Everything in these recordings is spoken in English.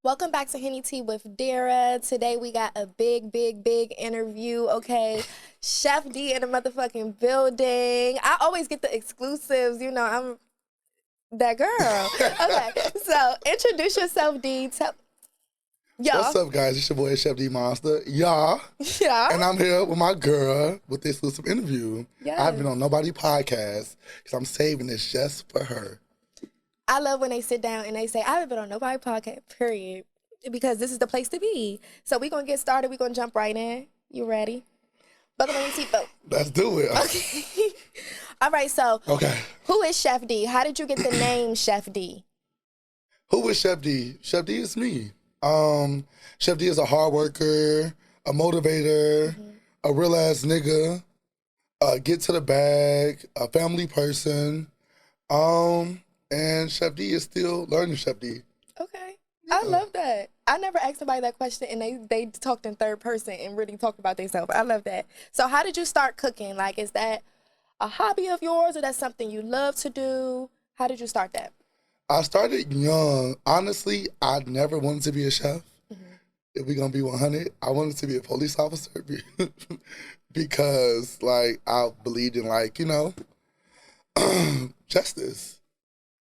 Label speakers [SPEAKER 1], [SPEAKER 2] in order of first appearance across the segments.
[SPEAKER 1] Welcome back to Henny Tea with Dira. Today we got a big interview, okay? Chef D in the motherfucking building. I always get the exclusives, you know, I'm that girl. Okay, so introduce yourself, D.
[SPEAKER 2] What's up, guys? It's your boy, Chef D Monster. Yeah. And I'm here with my girl with the exclusive interview.
[SPEAKER 1] Yes.
[SPEAKER 2] I haven't been on nobody podcast because I'm saving this just for her.
[SPEAKER 1] I love when they sit down and they say, I haven't been on nobody podcast, period, because this is the place to be. So we're going to get started. We're going to jump right in. You ready? Buckle on your seatbelt.
[SPEAKER 2] Let's do it.
[SPEAKER 1] Okay. All right, so
[SPEAKER 2] okay.
[SPEAKER 1] Who is Chef D? How did you get the name Chef D?
[SPEAKER 2] Who is Chef D? Chef D is me. Chef D is a hard worker, a motivator, a real-ass nigga, get to the bag, a family person, and Chef D is still learning Chef D.
[SPEAKER 1] Okay. Yeah. I love that. I never asked somebody that question and they talked in third person and really talked about themselves. I love that. So how did you start cooking? Like, is that a hobby of yours or that's something you love to do? How did you start that?
[SPEAKER 2] I started young. Honestly, I never wanted to be a chef. If we're going to be 100, I wanted to be a police officer because, like, I believed in, like, you know, justice.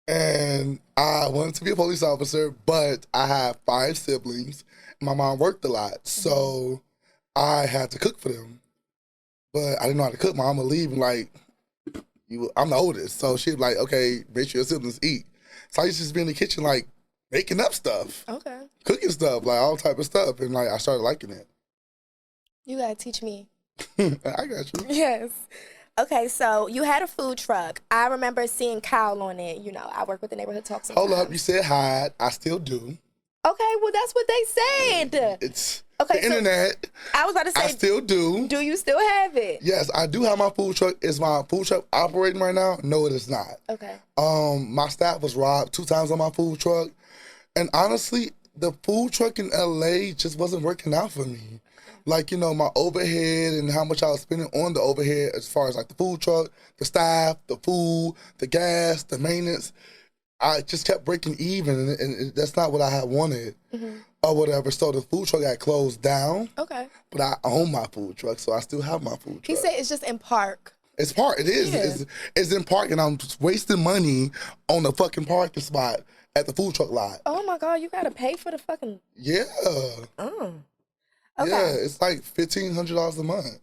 [SPEAKER 2] And I wanted to be a police officer, but I have 5 siblings. My mom worked a lot, so I had to cook for them. But I didn't know how to cook. My mom would leave and like, I'm the oldest, so she'd be like, okay, make sure your siblings eat. So I used to just be in the kitchen, like, making up stuff.
[SPEAKER 1] Okay.
[SPEAKER 2] Cooking stuff, like, all type of stuff. And, like, I started liking it.
[SPEAKER 1] You gotta teach me.
[SPEAKER 2] I got you.
[SPEAKER 1] Yes. Okay, so you had a food truck. I remember seeing Kyle on it. You know, I work with the neighborhood talk sometimes.
[SPEAKER 2] Hold up, you said hide. I still do.
[SPEAKER 1] Okay, well, that's what they said.
[SPEAKER 2] It's
[SPEAKER 1] okay,
[SPEAKER 2] the internet.
[SPEAKER 1] I was about to say.
[SPEAKER 2] I still do.
[SPEAKER 1] Do you still have it?
[SPEAKER 2] Yes, I do have my food truck. Is my food truck operating right now? No, it is not.
[SPEAKER 1] Okay.
[SPEAKER 2] My staff was robbed 2 times on my food truck. And honestly, the food truck in LA just wasn't working out for me. Like, you know, my overhead and how much I was spending on the overhead as far as like the food truck, the staff, the food, the gas, the maintenance. I just kept breaking even, and that's not what I had wanted or whatever. So the food truck got closed down.
[SPEAKER 1] Okay.
[SPEAKER 2] But I own my food truck, so I still have my food truck.
[SPEAKER 1] He said it's just in Park.
[SPEAKER 2] It's Park. It is.
[SPEAKER 1] Yeah.
[SPEAKER 2] It's in Park, and I'm just wasting money on the fucking parking spot at the food truck lot.
[SPEAKER 1] Oh, my God. You got to pay for the fucking...
[SPEAKER 2] Yeah.
[SPEAKER 1] Oh. Okay.
[SPEAKER 2] Yeah, it's like $1,500 a month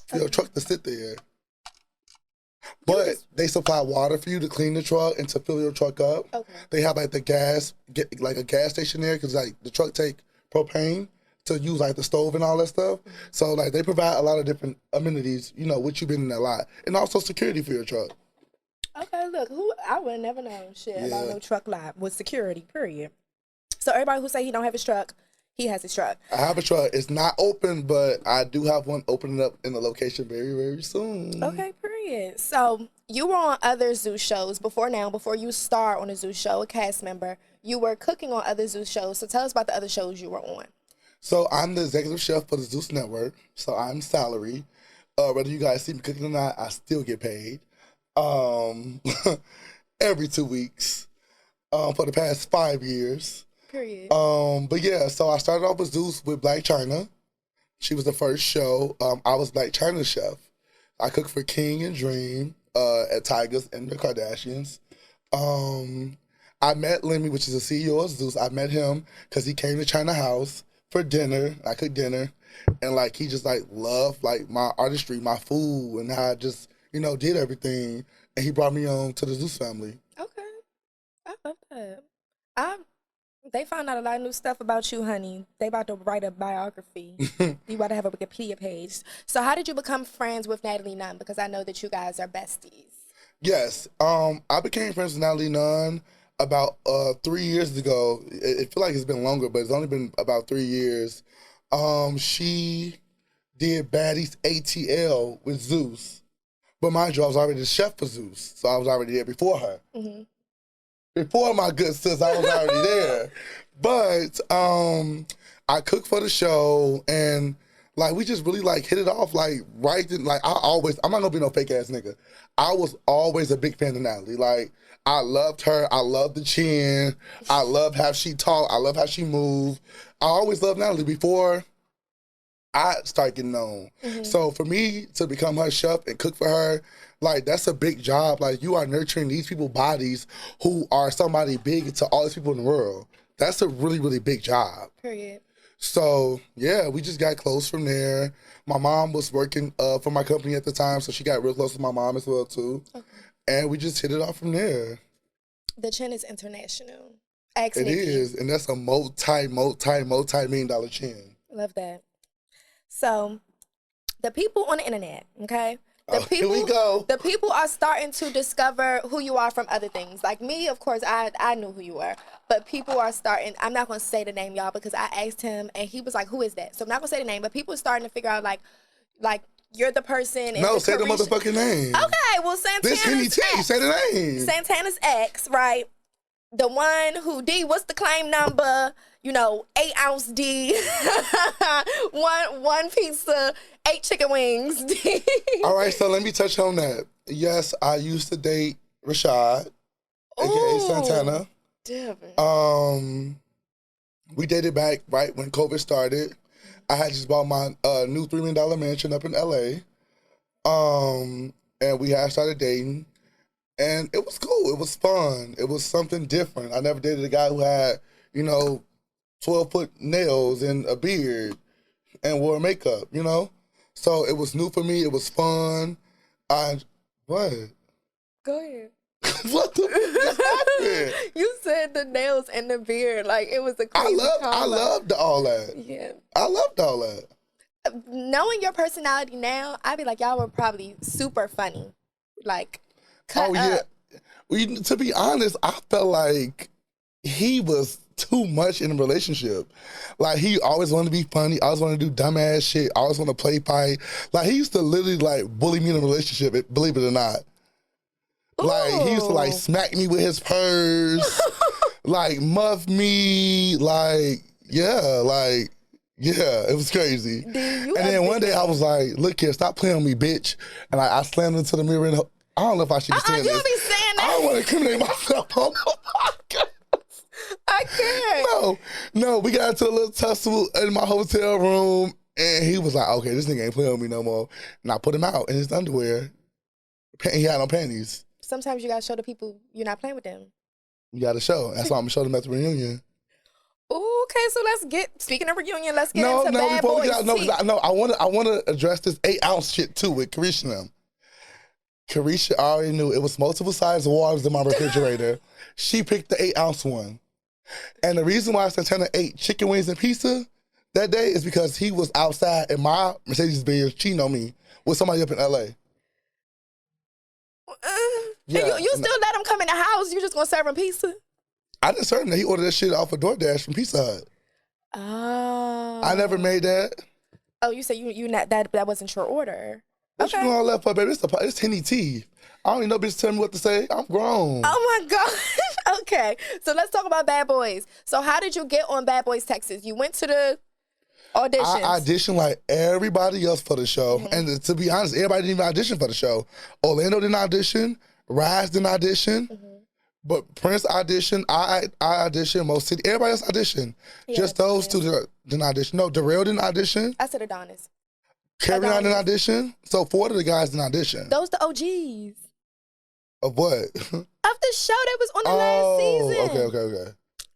[SPEAKER 2] for your truck to sit there. But they supply water for you to clean the truck and to fill your truck up.
[SPEAKER 1] Okay.
[SPEAKER 2] They have like the gas, like a gas station there, because like the truck take propane to use like the stove and all that stuff. So like they provide a lot of different amenities, you know, which you've been in a lot, and also security for your truck.
[SPEAKER 1] Okay, look, I would have never known shit about no truck lot with security, period. So everybody who say he don't have his truck, he has his truck.
[SPEAKER 2] I have a truck. It's not open, but I do have one opening up in the location very, very soon.
[SPEAKER 1] Okay, period. So you were on other Zeus shows before you star on a Zeus show, a cast member. You were cooking on other Zeus shows. So tell us about the other shows you were on.
[SPEAKER 2] So I'm the executive chef for the Zeus Network. So I'm salary. Whether you guys see me cooking or not, I still get paid. Every 2 weeks for the past 5 years.
[SPEAKER 1] Period.
[SPEAKER 2] But yeah, so I started off with Zeus with Black China. She was the first show. I was Black China's chef. I cooked for King and Dream at Tigers and the Kardashians. I met Lemmy, which is the CEO of Zeus. I met him because he came to China House for dinner. I cooked dinner. And like he just like loved like my artistry, my food, and how I just, you know, did everything. And he brought me on to the Zeus family.
[SPEAKER 1] Okay. I love that. They found out a lot of new stuff about you, honey. They about to write a biography. You about to have a Wikipedia page. So how did you become friends with Natalie Nunn? Because I know that you guys are besties.
[SPEAKER 2] Yes. I became friends with Natalie Nunn about 3 years ago. It feels like it's been longer, but it's only been about 3 years. She did Baddies ATL with Zeus. But mind you, I was already the chef for Zeus. So I was already there before her.
[SPEAKER 1] Mm-hmm.
[SPEAKER 2] Before my good sis, I was already there. But I cooked for the show, and like we just really like hit it off like right then. Like I'm not gonna be no fake ass nigga. I was always a big fan of Natalie. Like I loved her. I loved the chin. I love how she talked. I love how she moved. I always loved Natalie before I started getting known.
[SPEAKER 1] Mm-hmm.
[SPEAKER 2] So for me to become her chef and cook for her, like that's a big job. Like you are nurturing these people's bodies who are somebody big to all these people in the world. That's a really, really big job.
[SPEAKER 1] Period.
[SPEAKER 2] So yeah, we just got close from there. My mom was working for my company at the time, so she got real close to my mom as well too. Okay. And we just hit it off from there.
[SPEAKER 1] The chin is international.
[SPEAKER 2] It is, and that's a multi-million dollar chin.
[SPEAKER 1] Love that. So, the people on the internet, okay?
[SPEAKER 2] Here we go.
[SPEAKER 1] The people are starting to discover who you are from other things. Like me, of course, I knew who you were. But people are starting, I'm not going to say the name, y'all, because I asked him, and he was like, who is that? So I'm not going to say the name, but people are starting to figure out, like you're the person.
[SPEAKER 2] No, say the motherfucking name.
[SPEAKER 1] Okay, well, Santana's
[SPEAKER 2] this Henny T, say the name.
[SPEAKER 1] Santana's ex, right? The one who, D, what's the claim number? 8-ounce D, one pizza, 8 chicken wings, D.
[SPEAKER 2] All right, so let me touch on that. Yes, I used to date Rashad, aka Santana.
[SPEAKER 1] Damn.
[SPEAKER 2] We dated back right when COVID started. I had just bought my new $3 million mansion up in LA. And we had started dating. And it was cool. It was fun. It was something different. I never dated a guy who had, 12-foot nails and a beard and wore makeup, So it was new for me. It was fun. What?
[SPEAKER 1] Go ahead.
[SPEAKER 2] What the fuck happened?
[SPEAKER 1] You said the nails and the beard. Like, it was a crazy
[SPEAKER 2] I loved all that.
[SPEAKER 1] Yeah.
[SPEAKER 2] I loved all that.
[SPEAKER 1] Knowing your personality now, I'd be like, y'all were probably super funny. Like, cut up.
[SPEAKER 2] To be honest, I felt like he was too much in a relationship. Like, he always wanted to be funny, always wanted to do dumbass shit, always want to play fight. Like, he used to literally, like, bully me in a relationship, believe it or not.
[SPEAKER 1] Ooh.
[SPEAKER 2] Like, he used to, like, smack me with his purse, like, muff me, like, yeah, it was crazy.
[SPEAKER 1] And
[SPEAKER 2] then one day I was like, look here, stop playing with me, bitch. And I slammed into the mirror and I don't know if I should be saying
[SPEAKER 1] you
[SPEAKER 2] this.
[SPEAKER 1] don't be saying that.
[SPEAKER 2] I don't want to incriminate myself on the podcast.
[SPEAKER 1] I can't.
[SPEAKER 2] No, we got into a little tussle in my hotel room, and he was like, okay, this nigga ain't playing with me no more. And I put him out in his underwear. He had no panties.
[SPEAKER 1] Sometimes you got to show the people you're not playing with them.
[SPEAKER 2] You got to show. That's why I'm going to show them at the reunion.
[SPEAKER 1] Okay, so speaking of reunion, let's get into Bad Boys.
[SPEAKER 2] I want to address this 8-ounce shit too with Carisha and them. Carisha already knew it was multiple sizes of waters in my refrigerator. She picked the 8-ounce one. And the reason why Santana ate chicken wings and pizza that day is because he was outside in my Mercedes-Benz cheating on me with somebody up in LA.
[SPEAKER 1] Yeah. You still let him come in the house? You just gonna serve him pizza?
[SPEAKER 2] I didn't serve him that. He ordered that shit off of DoorDash from Pizza Hut.
[SPEAKER 1] Oh.
[SPEAKER 2] I never made that.
[SPEAKER 1] Oh, you said you not that wasn't your order.
[SPEAKER 2] What you doing all that for, baby? It's Henny T. I don't even know bitch tell me what to say. I'm grown.
[SPEAKER 1] Oh my gosh. Okay. So let's talk about Bad Boys. So how did you get on Bad Boys Texas? You went to the auditions.
[SPEAKER 2] I auditioned like everybody else for the show. Mm-hmm. And to be honest, everybody didn't even audition for the show. Orlando didn't audition. Rise didn't audition. Mm-hmm. But Prince auditioned. I auditioned. Most City. Everybody else auditioned. Yeah, just those two didn't audition. No, Darrell didn't audition.
[SPEAKER 1] I said Adonis.
[SPEAKER 2] Carrie didn't audition. So 4 of the guys didn't audition.
[SPEAKER 1] Those the OGs.
[SPEAKER 2] Of what?
[SPEAKER 1] Of the show that was on the last season.
[SPEAKER 2] Okay.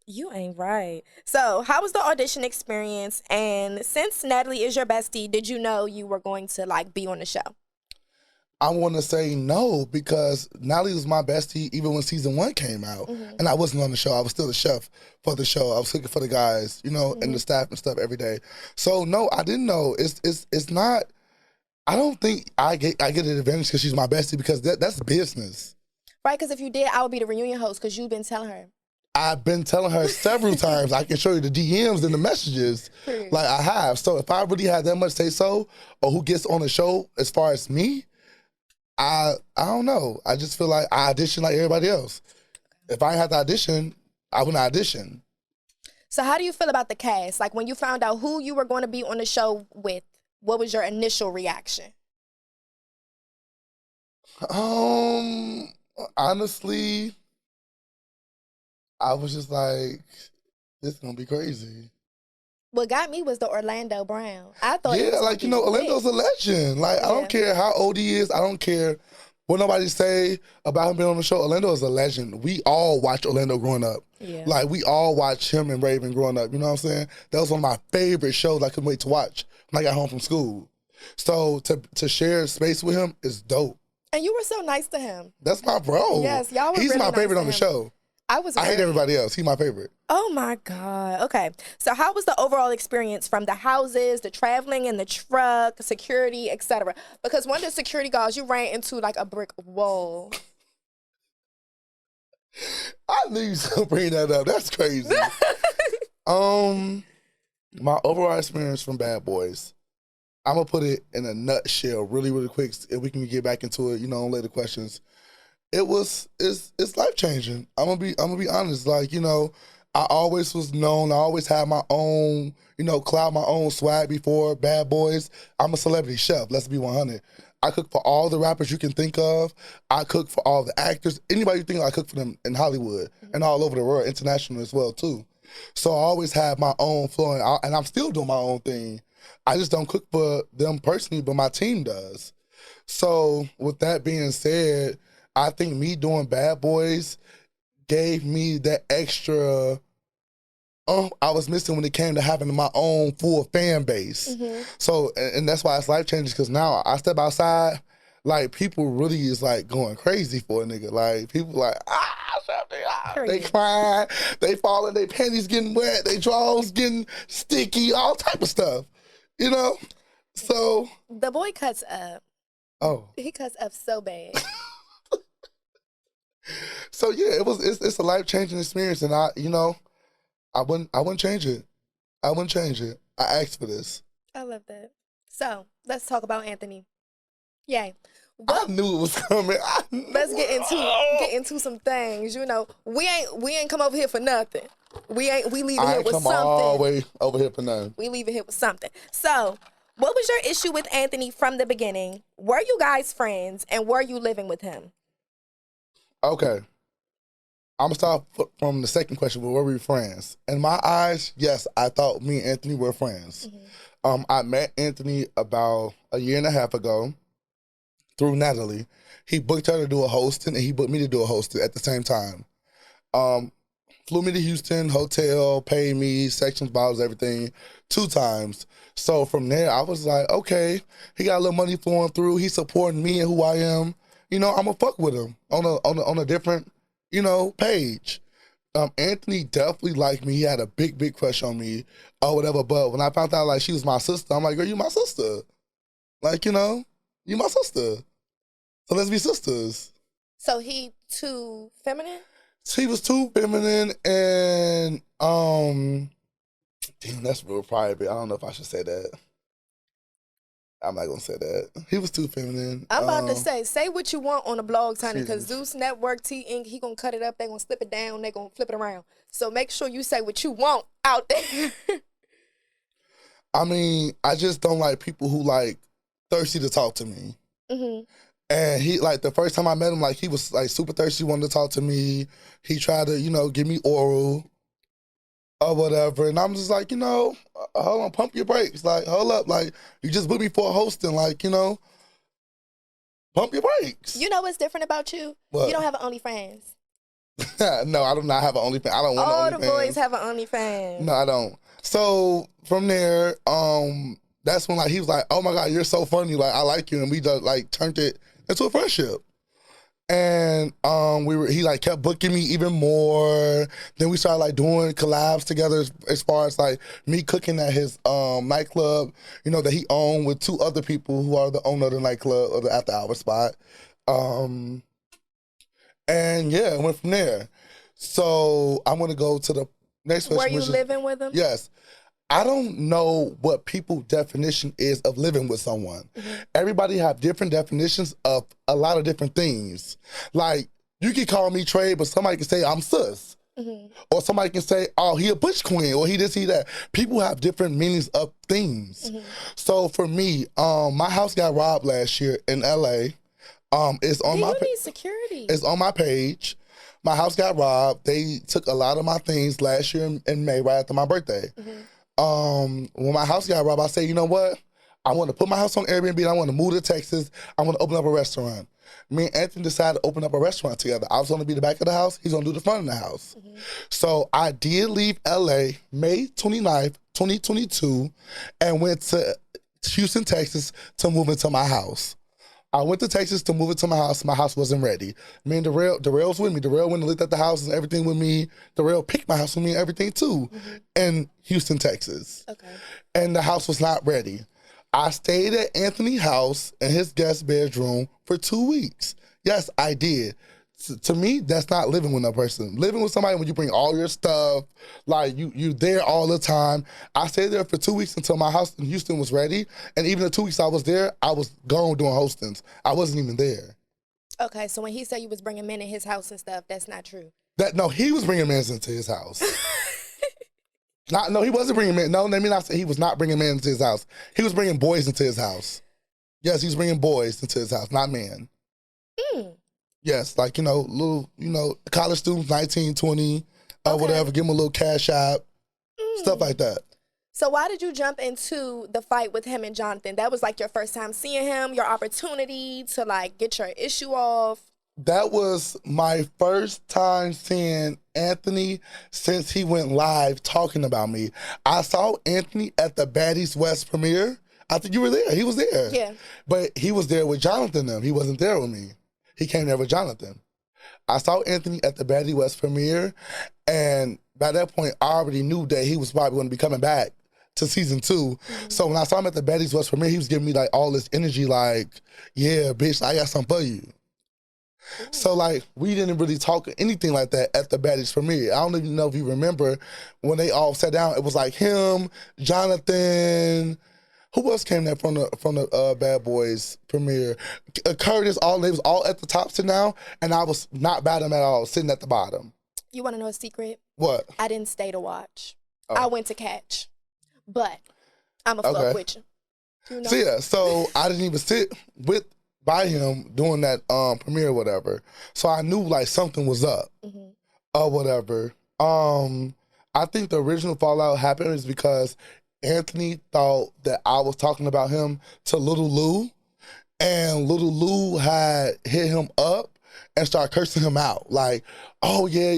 [SPEAKER 1] You ain't right. So, how was the audition experience? And since Natalie is your bestie, did you know you were going to like be on the show?
[SPEAKER 2] I want to say no, because Natalie was my bestie even when season 1 came out. Mm-hmm. And I wasn't on the show. I was still the chef for the show. I was cooking for the guys, mm-hmm. and the staff and stuff every day. So no, I didn't know. It's not, I don't think I get an advantage because she's my bestie, because that's business.
[SPEAKER 1] Right, because if you did, I would be the reunion host because you've been telling her.
[SPEAKER 2] I've been telling her several times, I can show you the DMs and the messages, like I have. So if I really had that much say so, or who gets on the show as far as me, I don't know. I just feel like I audition like everybody else. If I had to audition, I wouldn't audition.
[SPEAKER 1] So how do you feel about the cast? Like when you found out who you were going to be on the show with, what was your initial reaction?
[SPEAKER 2] Honestly, I was just like, this is gonna be crazy.
[SPEAKER 1] What got me was the Orlando Brown. I thought,
[SPEAKER 2] yeah, like Orlando's a legend. Like I don't care how old he is. I don't care what nobody say about him being on the show. Orlando is a legend. We all watch Orlando growing up.
[SPEAKER 1] Yeah.
[SPEAKER 2] Like we all watch him and Raven growing up. You know what I'm saying? That was one of my favorite shows I couldn't wait to watch when I got home from school. So to share space with him is dope.
[SPEAKER 1] And you were so nice to him.
[SPEAKER 2] That's my bro.
[SPEAKER 1] Yes, y'all were
[SPEAKER 2] He's
[SPEAKER 1] really
[SPEAKER 2] my favorite
[SPEAKER 1] nice
[SPEAKER 2] on the show.
[SPEAKER 1] I
[SPEAKER 2] hate everybody else. He's my favorite.
[SPEAKER 1] Oh my God. Okay. So how was the overall experience from the houses, the traveling in the truck, security, etc.? Because one of the security guards, you ran into like a brick wall.
[SPEAKER 2] I knew you was gonna bring that up. That's crazy. My overall experience from Bad Boys, I'm gonna put it in a nutshell really, really quick, if we can get back into it, on later questions. It's life changing. I'm gonna be honest. Like, I always was known. I always had my own, clout, my own swag before Bad Boys. I'm a celebrity chef. Let's be 100. I cook for all the rappers you can think of. I cook for all the actors. Anybody you think, I cook for them in Hollywood and all over the world, international as well too. So I always had my own flow, and I'm still doing my own thing. I just don't cook for them personally, but my team does. So with that being said, I think me doing Bad Boys gave me that extra I was missing when it came to having my own full fan base. Mm-hmm. So, and that's why it's life changing, because now I step outside, like people really is like going crazy for a nigga. Like people like, they crying, they falling, they panties getting wet, they drawers getting sticky, all type of stuff, So
[SPEAKER 1] the boy cuts up.
[SPEAKER 2] Oh,
[SPEAKER 1] he cuts up so bad.
[SPEAKER 2] So yeah, it's a life changing experience, and I wouldn't change it. I wouldn't change it. I asked for this.
[SPEAKER 1] I love that. So let's talk about Anthony. Yay.
[SPEAKER 2] I knew it was coming.
[SPEAKER 1] Let's get into some things. We ain't come over here for nothing. We leaving here with something.
[SPEAKER 2] All the way over here for nothing.
[SPEAKER 1] We leaving here with something. So, what was your issue with Anthony from the beginning? Were you guys friends, and were you living with him?
[SPEAKER 2] Okay. I'm going to start from the second question, were we friends? In my eyes, yes, I thought me and Anthony were friends. Mm-hmm. I met Anthony about a year and a half ago through Natalie. He booked her to do a hosting, and he booked me to do a hosting at the same time. Flew me to Houston, hotel, paid me, sections, bottles, everything, 2 times. So from there, I was like, okay, he got a little money flowing through. He's supporting me and who I am. I'm going to fuck with him on a different, page. Anthony definitely liked me. He had a big, big crush on me or whatever. But when I found out, like, she was my sister, I'm like, girl, you my sister. Like, you my sister. So let's be sisters.
[SPEAKER 1] So he too feminine?
[SPEAKER 2] He was too feminine, and, damn, that's real private. I don't know if I should say that. I'm not gonna say that. He was too feminine.
[SPEAKER 1] I'm about to say what you want on the blog, Tony, because Zeus Network, T-Ink, he gonna cut it up, they gonna slip it down, they gonna flip it around. So make sure you say what you want out there.
[SPEAKER 2] I mean, I just don't like people who like thirsty to talk to me. Mm-hmm. And he, like, the first time I met him, like, he was like super thirsty, wanted to talk to me. He tried to, give me oral or whatever. And I'm just like, hold on, pump your brakes. Like, hold up. Like, you just booked me for a hosting. Like, pump your brakes.
[SPEAKER 1] You know what's different about you?
[SPEAKER 2] What?
[SPEAKER 1] You don't have an OnlyFans.
[SPEAKER 2] No, I do not have an OnlyFans. I don't want
[SPEAKER 1] all
[SPEAKER 2] an OnlyFans.
[SPEAKER 1] All the boys have an OnlyFans.
[SPEAKER 2] No, I don't. So from there, that's when, like, he was like, oh my God, you're so funny. Like, I like you. And we just, like, turned it into a friendship. And he like kept booking me even more. Then we started like doing collabs together as far as like me cooking at his nightclub, that he owned with 2 other people who are the owner of the nightclub or the after hour spot. And yeah, it went from there. So I'm going to go to the next question.
[SPEAKER 1] Were you living with him?
[SPEAKER 2] Yes. I don't know what people's definition is of living with someone. Everybody have different definitions of a lot of different things. Like, you can call me Trey, but somebody can say I'm sus. Or somebody can say, oh, he a butch queen, or he this, he that. People have different meanings of things. So for me, my house got robbed last year in LA. It's on
[SPEAKER 1] you need security.
[SPEAKER 2] It's on my page. My house got robbed. They took a lot of my things last year in May, right after my birthday. When my house got robbed, I said, you know what? I want to put my house on Airbnb. And I want to move to Texas. I want to open up a restaurant. Me and Anthony decided to open up a restaurant together. I was going to be the back of the house. He's going to do the front of the house. So I did leave LA May 29th, 2022, and went to Houston, Texas to move into my house. I went to Texas to move into my house. My house wasn't ready. Me and Darrell's with me. Darrell went and looked at the house and everything with me. Darrell picked my house with me and everything too in Houston, Texas. Okay. And the house was not ready. I stayed at Anthony's house in his guest bedroom for 2 weeks. Yes, I did. To me, that's not living with a person. Living with somebody when you bring all your stuff, like you there all the time. I stayed there for 2 weeks until my house in Houston was ready. And even the 2 weeks I was there, I was gone doing hostings. I wasn't even there.
[SPEAKER 1] Okay, so when he said you was bringing men in his house and stuff, that's not true.
[SPEAKER 2] No, he was bringing men into his house. No, he wasn't bringing men. No, let me not say he was not bringing men into his house. He was bringing boys into his house. Yes, he was bringing boys into his house, not men. Yes, like, little, college students, 19, 20, whatever, give them a little cash app, stuff like that.
[SPEAKER 1] So why did you jump into the fight with him and Jonathan? That was like your first time seeing him, your opportunity to like get your issue off.
[SPEAKER 2] That was my first time seeing Anthony since he went live talking about me. I saw Anthony at the Baddies West premiere. I think you were there. He was there.
[SPEAKER 1] Yeah.
[SPEAKER 2] But he was there with Jonathan them. He wasn't there with me. He came there with Jonathan. I saw Anthony at the Baddies West premiere, and by that point, I already knew that he was probably going to be coming back to season 2. So when I saw him at the Baddies West premiere, he was giving me like all this energy, like, yeah, bitch, I got something for you. So like, we didn't really talk anything like that at the Baddies premiere. I don't even know if you remember when they all sat down. It was like him, Jonathan. Who else came there from the Bad Boys premiere? Curtis. They was all at the top sitting down, and I was not bottom at all, sitting at the bottom.
[SPEAKER 1] You want to know a secret?
[SPEAKER 2] What?
[SPEAKER 1] I didn't stay to watch. I went to catch, but I'm a fuck with you.
[SPEAKER 2] So yeah, so I didn't even sit by him doing that premiere or whatever. So I knew like something was up or whatever. I think the original fallout happened is because Anthony thought that I was talking about him to Little Lou, and Little Lou had hit him up and started cursing him out. Like, oh yeah,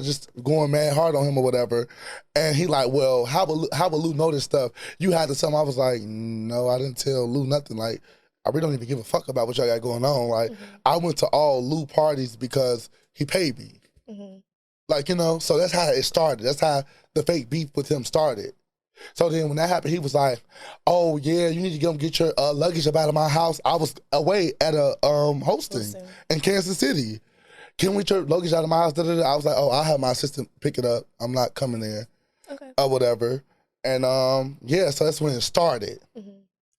[SPEAKER 2] just going mad hard on him or whatever. And he like, well, how would Lou know this stuff? You had to tell him. I was like, no, I didn't tell Lou nothing. Like, I really don't even give a fuck about what y'all got going on. Like, I went to all Lou parties because he paid me. Like, so that's how it started. That's how the fake beef with him started. So then when that happened, he was like, oh yeah, you need to get your luggage up out of my house. I was away at a hosting in Kansas City. Can we get your luggage out of my house? Da-da-da. I was like, oh, I'll have my assistant pick it up. I'm not coming there. Okay. Or whatever. And yeah, so that's when it started.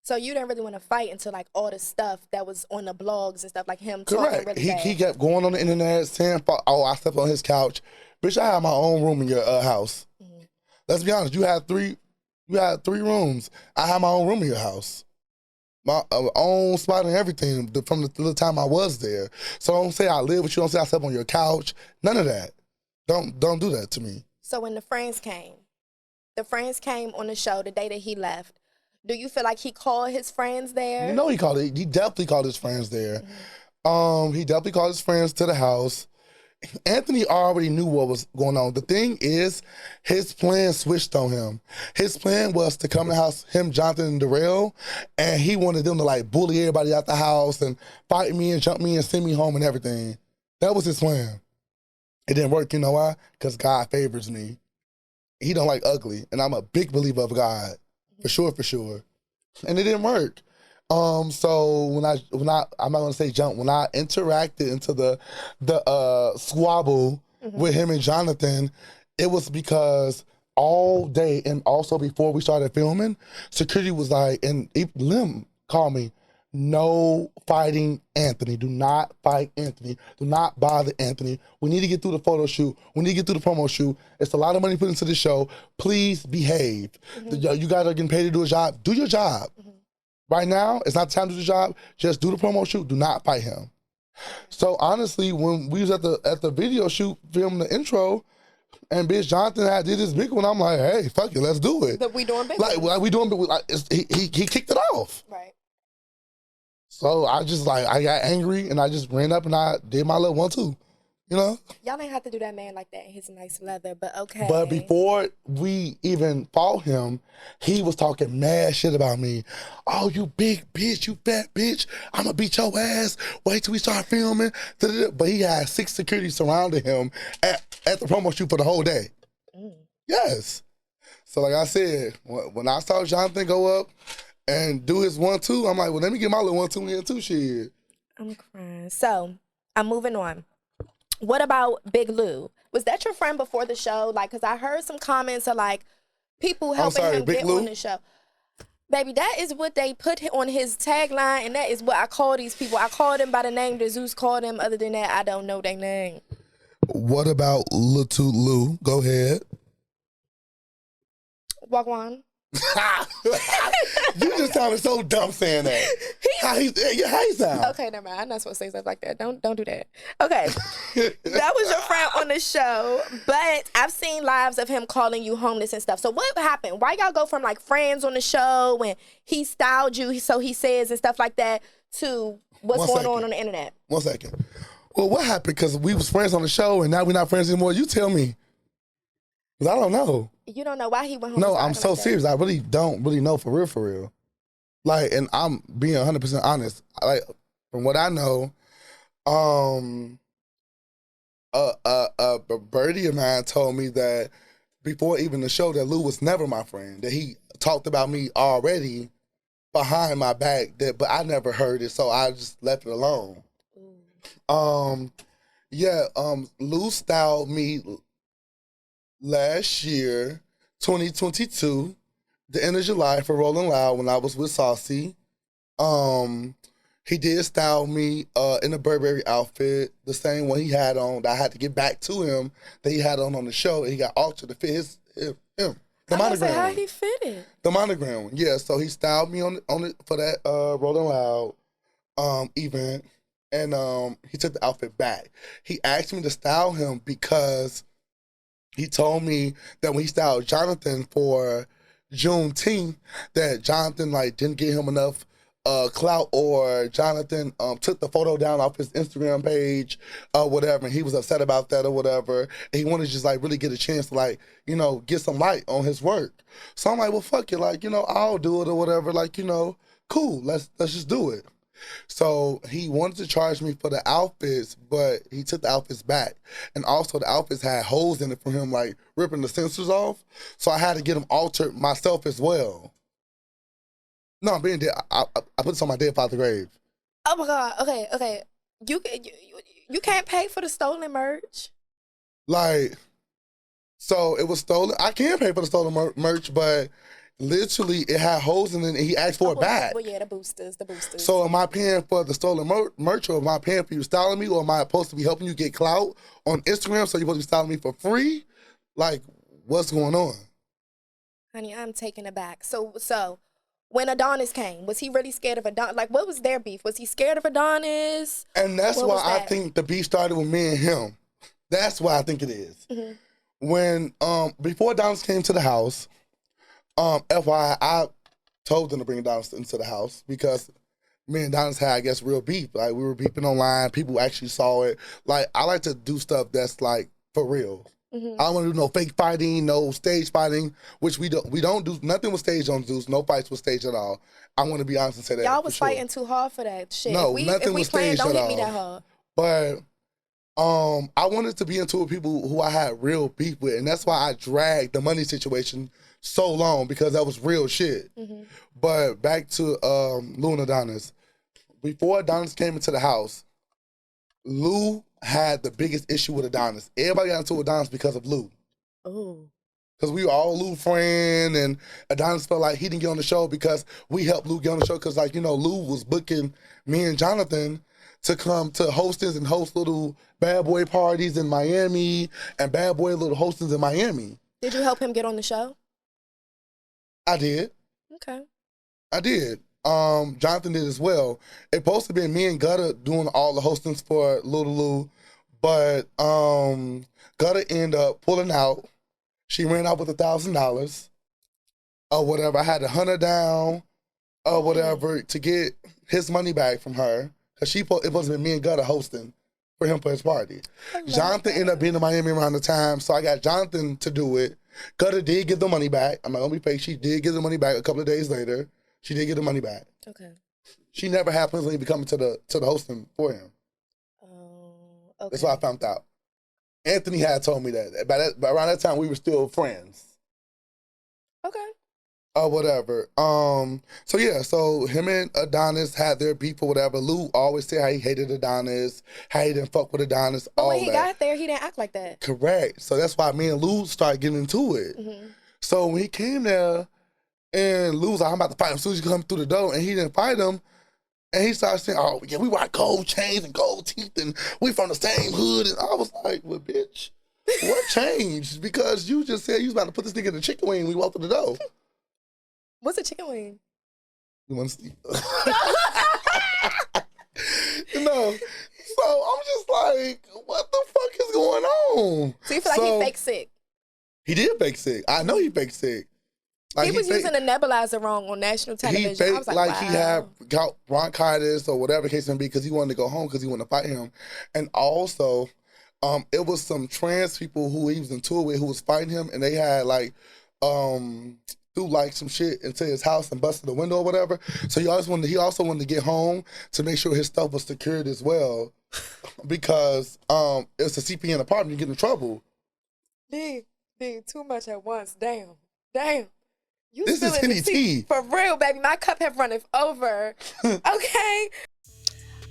[SPEAKER 1] So you didn't really want to fight until like all the stuff that was on the blogs and stuff, like him
[SPEAKER 2] Correct.
[SPEAKER 1] talking really bad.
[SPEAKER 2] He kept going on the internet saying, oh, I slept on his couch. Bitch, I have my own room in your house. Let's be honest, you had three rooms. I have my own room in your house. My own spot and everything from the time I was there. So don't say I live with you. Don't say I slept on your couch. None of that. Don't do that to me.
[SPEAKER 1] So when the friends came on the show the day that he left, do you feel like he called his friends there?
[SPEAKER 2] No, he definitely called his friends there. He definitely called his friends to the house. Anthony already knew what was going on. The thing is, his plan switched on him. His plan was to come to the house, him, Jonathan, and Darrell, and he wanted them to like bully everybody out the house and fight me and jump me and send me home and everything. That was his plan. It didn't work, you know why? Because God favors me. He don't like ugly, and I'm a big believer of God. For sure. And it didn't work. So when I'm not gonna say jump. When I interacted into the squabble with him and Jonathan, it was because all day and also before we started filming, security was like, and Lim called me, no fighting Anthony. Do not fight Anthony. Do not bother Anthony. We need to get through the photo shoot. We need to get through the promo shoot. It's a lot of money put into the show. Please behave. You guys are getting paid to do a job. Do your job. Right now, it's not time to do the job. Just do the promo shoot. Do not fight him. So honestly, when we was at the video shoot, filming the intro, and bitch Jonathan had did this big one, I'm like, hey, fuck it, let's do it.
[SPEAKER 1] That we doing big
[SPEAKER 2] like we doing, but he kicked it off.
[SPEAKER 1] Right.
[SPEAKER 2] So I got angry and I just ran up and I did my little 1-2. You know?
[SPEAKER 1] Y'all ain't have to do that man like that in his nice leather, but okay.
[SPEAKER 2] But before we even fought him, he was talking mad shit about me. Oh, you big bitch, you fat bitch. I'm gonna beat your ass. Wait till we start filming. But he had 6 security surrounding him at the promo shoot for the whole day. Yes. So like I said, when I saw Jonathan go up and do his 1-2, I'm like, well, let me get my little 1-2 in too, shit.
[SPEAKER 1] I'm crying. So I'm moving on. What about Big Lou? Was that your friend before the show? Like, because I heard some comments of like people helping him
[SPEAKER 2] Big
[SPEAKER 1] get
[SPEAKER 2] Lou?
[SPEAKER 1] on the show. Baby, that is what they put on his tagline, and that is what I call these people. I called them by the name that Zeus called them. Other than that, I don't know their name.
[SPEAKER 2] What about Little Lou? Go ahead.
[SPEAKER 1] Wagwan.
[SPEAKER 2] You just sounded so dumb saying that. How he sound?
[SPEAKER 1] Okay, never mind. I'm not supposed to say stuff like that. Don't do that. Okay. That was your friend on the show, but I've seen lives of him calling you homeless and stuff. So what happened? Why y'all go from like friends on the show when he styled you, so he says, and stuff like that, to what's going on the internet?
[SPEAKER 2] 1 second. Well, what happened? Because we was friends on the show and now we're not friends anymore. You tell me. Because I don't know.
[SPEAKER 1] You don't know why he went home?
[SPEAKER 2] No, I'm so serious. I really don't know for real. Like, and I'm being 100% honest. Like, from what I know, a birdie of mine told me that before even the show that Lou was never my friend. That he talked about me already behind my back. But I never heard it, so I just left it alone. Lou styled me last year, 2022, the end of July for Rolling Loud when I was with Saucy. He did style me in a Burberry outfit, the same one he had on that I had to get back to him that he had on the show. And he got altered to fit him. The monogram.
[SPEAKER 1] How he fit it?
[SPEAKER 2] The monogram one. Yeah, so he styled me on it for that Rolling Loud event. And he took the outfit back. He asked me to style him because he told me that when he styled Jonathan for Juneteenth, that Jonathan didn't give him enough clout, or Jonathan took the photo down off his Instagram page or whatever, and he was upset about that or whatever. And he wanted to just really get a chance to get some light on his work. So I'm like, well, fuck it, I'll do it or whatever. Cool, let's just do it. So he wanted to charge me for the outfits, but he took the outfits back. And also the outfits had holes in it from him ripping the sensors off. So I had to get them altered myself as well. No, I'm being dead. I put this on my dead father's grave.
[SPEAKER 1] Oh my God. Okay. You can't pay for the stolen merch.
[SPEAKER 2] So it was stolen. I can pay for the stolen merch, but literally, it had holes in it, and he asked for it back.
[SPEAKER 1] Well, yeah, the boosters.
[SPEAKER 2] So am I paying for the stolen merch, or am I paying for you styling me, or am I supposed to be helping you get clout on Instagram, so you're supposed to be styling me for free? What's going on?
[SPEAKER 1] Honey, I'm taken aback. So when Adonis came, was he really scared of Adonis? What was their beef? Was he scared of Adonis?
[SPEAKER 2] And that's why I think the beef started with me and him. That's why I think it is. Mm-hmm. When, before Adonis came to the house, FYI, I told them to bring Adonis into the house because me and Adonis had, I guess, real beef. We were beefing online. People actually saw it. I like to do stuff that's for real. Mm-hmm. I don't want to do no fake fighting, no stage fighting, which we don't do. Nothing was staged on Zeus. No fights were staged at all. I want to be honest and say that.
[SPEAKER 1] Y'all was fighting too hard for that shit.
[SPEAKER 2] No, nothing was staged at all.
[SPEAKER 1] Don't hit me that hard.
[SPEAKER 2] But I wanted to be into with people who I had real beef with, and that's why I dragged the money situation so long because that was real shit. But back to Lou and Adonis. Before Adonis came into the house, Lou had the biggest issue with Adonis. Everybody got into Adonis because of Lou.
[SPEAKER 1] Oh.
[SPEAKER 2] Because we were all Lou friend, and Adonis felt like he didn't get on the show because we helped Lou get on the show. Because, like, you know, Lou was booking me and Jonathan to come to hostings and host little bad boy parties in Miami and bad boy little hostings in Miami.
[SPEAKER 1] Did you help him get on the show?
[SPEAKER 2] I did.
[SPEAKER 1] Okay.
[SPEAKER 2] I did. Jonathan did as well. It supposed to be me and Gutter doing all the hostings for Little Lou, but Gutter ended up pulling out. She ran out with $1,000 or whatever. I had to hunt her down or whatever to get his money back from her. Because it supposed to be me and Gutter hosting for him for his party. Jonathan ended up being in Miami around the time, so I got Jonathan to do it. Gutter did get the money back. I'm not going to be fake. She did get the money back a couple of days later. She did get the money back.
[SPEAKER 1] Okay.
[SPEAKER 2] She never had plans on even coming to the hosting for him.
[SPEAKER 1] Oh, okay.
[SPEAKER 2] That's what I found out. Anthony had told me that. By around that time, we were still friends.
[SPEAKER 1] Okay.
[SPEAKER 2] Or whatever. So him and Adonis had their beef or whatever. Lou always said how he hated Adonis, how he didn't fuck with Adonis,
[SPEAKER 1] but
[SPEAKER 2] all
[SPEAKER 1] when he
[SPEAKER 2] that.
[SPEAKER 1] got there, he didn't act like that.
[SPEAKER 2] Correct. So that's why me and Lou started getting into it. So when he came there, and Lou was like, I'm about to fight him as soon as you come through the door, and he didn't fight him. And he started saying, oh, yeah, we rock gold chains and gold teeth, and we from the same hood. And I was like, well, bitch, what changed? Because you just said you was about to put this nigga in the chicken wing when we walked through the door.
[SPEAKER 1] What's a chicken wing?
[SPEAKER 2] You want to see? You know, so I'm just like, what the fuck is going on?
[SPEAKER 1] So you feel like he fake sick?
[SPEAKER 2] He did fake sick. I know he fake sick. Like
[SPEAKER 1] he was using a nebulizer wrong on national television.
[SPEAKER 2] He faked
[SPEAKER 1] I was
[SPEAKER 2] like
[SPEAKER 1] wow.
[SPEAKER 2] he had got bronchitis or whatever the case may be because he wanted to go home because he wanted to fight him. And also, it was some trans people who he was in tour with who was fighting him, and they had like threw like some shit into his house and busted the window or whatever. So he also wanted to get home to make sure his stuff was secured as well because it's a CPN apartment, you get in trouble.
[SPEAKER 1] D, too much at once. Damn. You
[SPEAKER 2] this is Henny tea.
[SPEAKER 1] For real, baby. My cup have runneth over. Okay.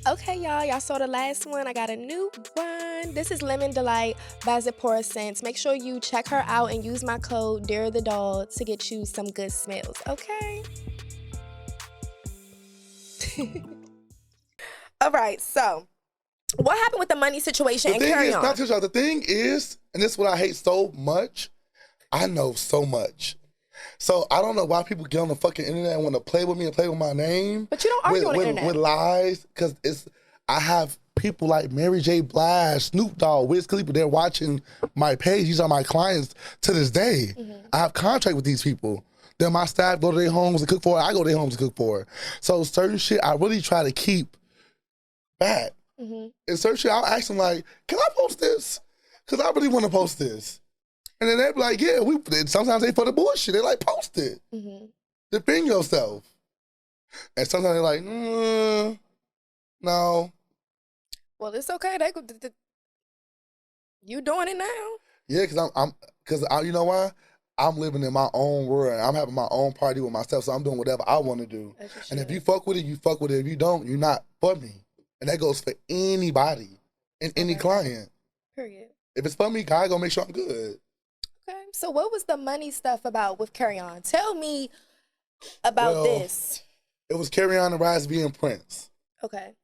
[SPEAKER 1] Okay, y'all saw the last one. I got a new one. This is Lemon Delight by Zipporah Scents. Make sure you check her out and use my code Dira the Doll to get you some good smells, okay? All right, so what happened with the money situation and carry on?
[SPEAKER 2] The thing is, and this is what I hate so much, I know so much. So I don't know why people get on the fucking internet and want to play with me and play with my name.
[SPEAKER 1] But you don't argue on the internet.
[SPEAKER 2] With lies, because I have people like Mary J. Blige, Snoop Dogg, Wiz Khalifa, they're watching my page. These are my clients to this day. I have contract with these people. Then my staff go to their homes and cook for it. I go to their homes and cook for it. So certain shit I really try to keep back. And certain shit I'll ask them like, can I post this? Because I really want to post this. And then they be like, yeah, sometimes they for the bullshit. They like, post it. Defend yourself. And sometimes they're like, no.
[SPEAKER 1] Well, it's okay. You doing it now?
[SPEAKER 2] Yeah, because you know why? I'm living in my own world. I'm having my own party with myself, so I'm doing whatever I want to do. And if you fuck with it, you fuck with it. If you don't, you're not for me. And that goes for anybody and any client.
[SPEAKER 1] Period.
[SPEAKER 2] If it's for me, God gonna make sure I'm good.
[SPEAKER 1] Okay. So what was the money stuff about with Carry On? Tell me about this.
[SPEAKER 2] It was Carry On, the Rise being Prince.
[SPEAKER 1] Okay.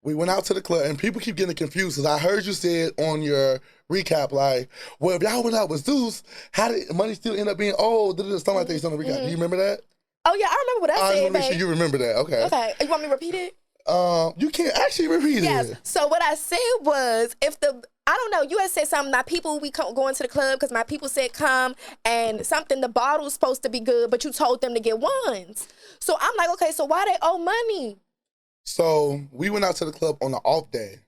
[SPEAKER 2] We went out to the club, and people keep getting confused because I heard you said on your recap, like, well, if y'all went out with Zeus, how did money still end up being old? Something like that. You said on the recap. Do you remember that?
[SPEAKER 1] Oh, yeah, I remember what I said,
[SPEAKER 2] I just want to make sure you remember that. Okay.
[SPEAKER 1] Okay. You want me to repeat it?
[SPEAKER 2] You can't actually repeat it.
[SPEAKER 1] Yes. So what I said was, I don't know, you had said something, my people, we go into the club because my people said come, and something, the bottle's supposed to be good, but you told them to get ones. So I'm like, okay, so why they owe money?
[SPEAKER 2] So we went out to the club on an off day.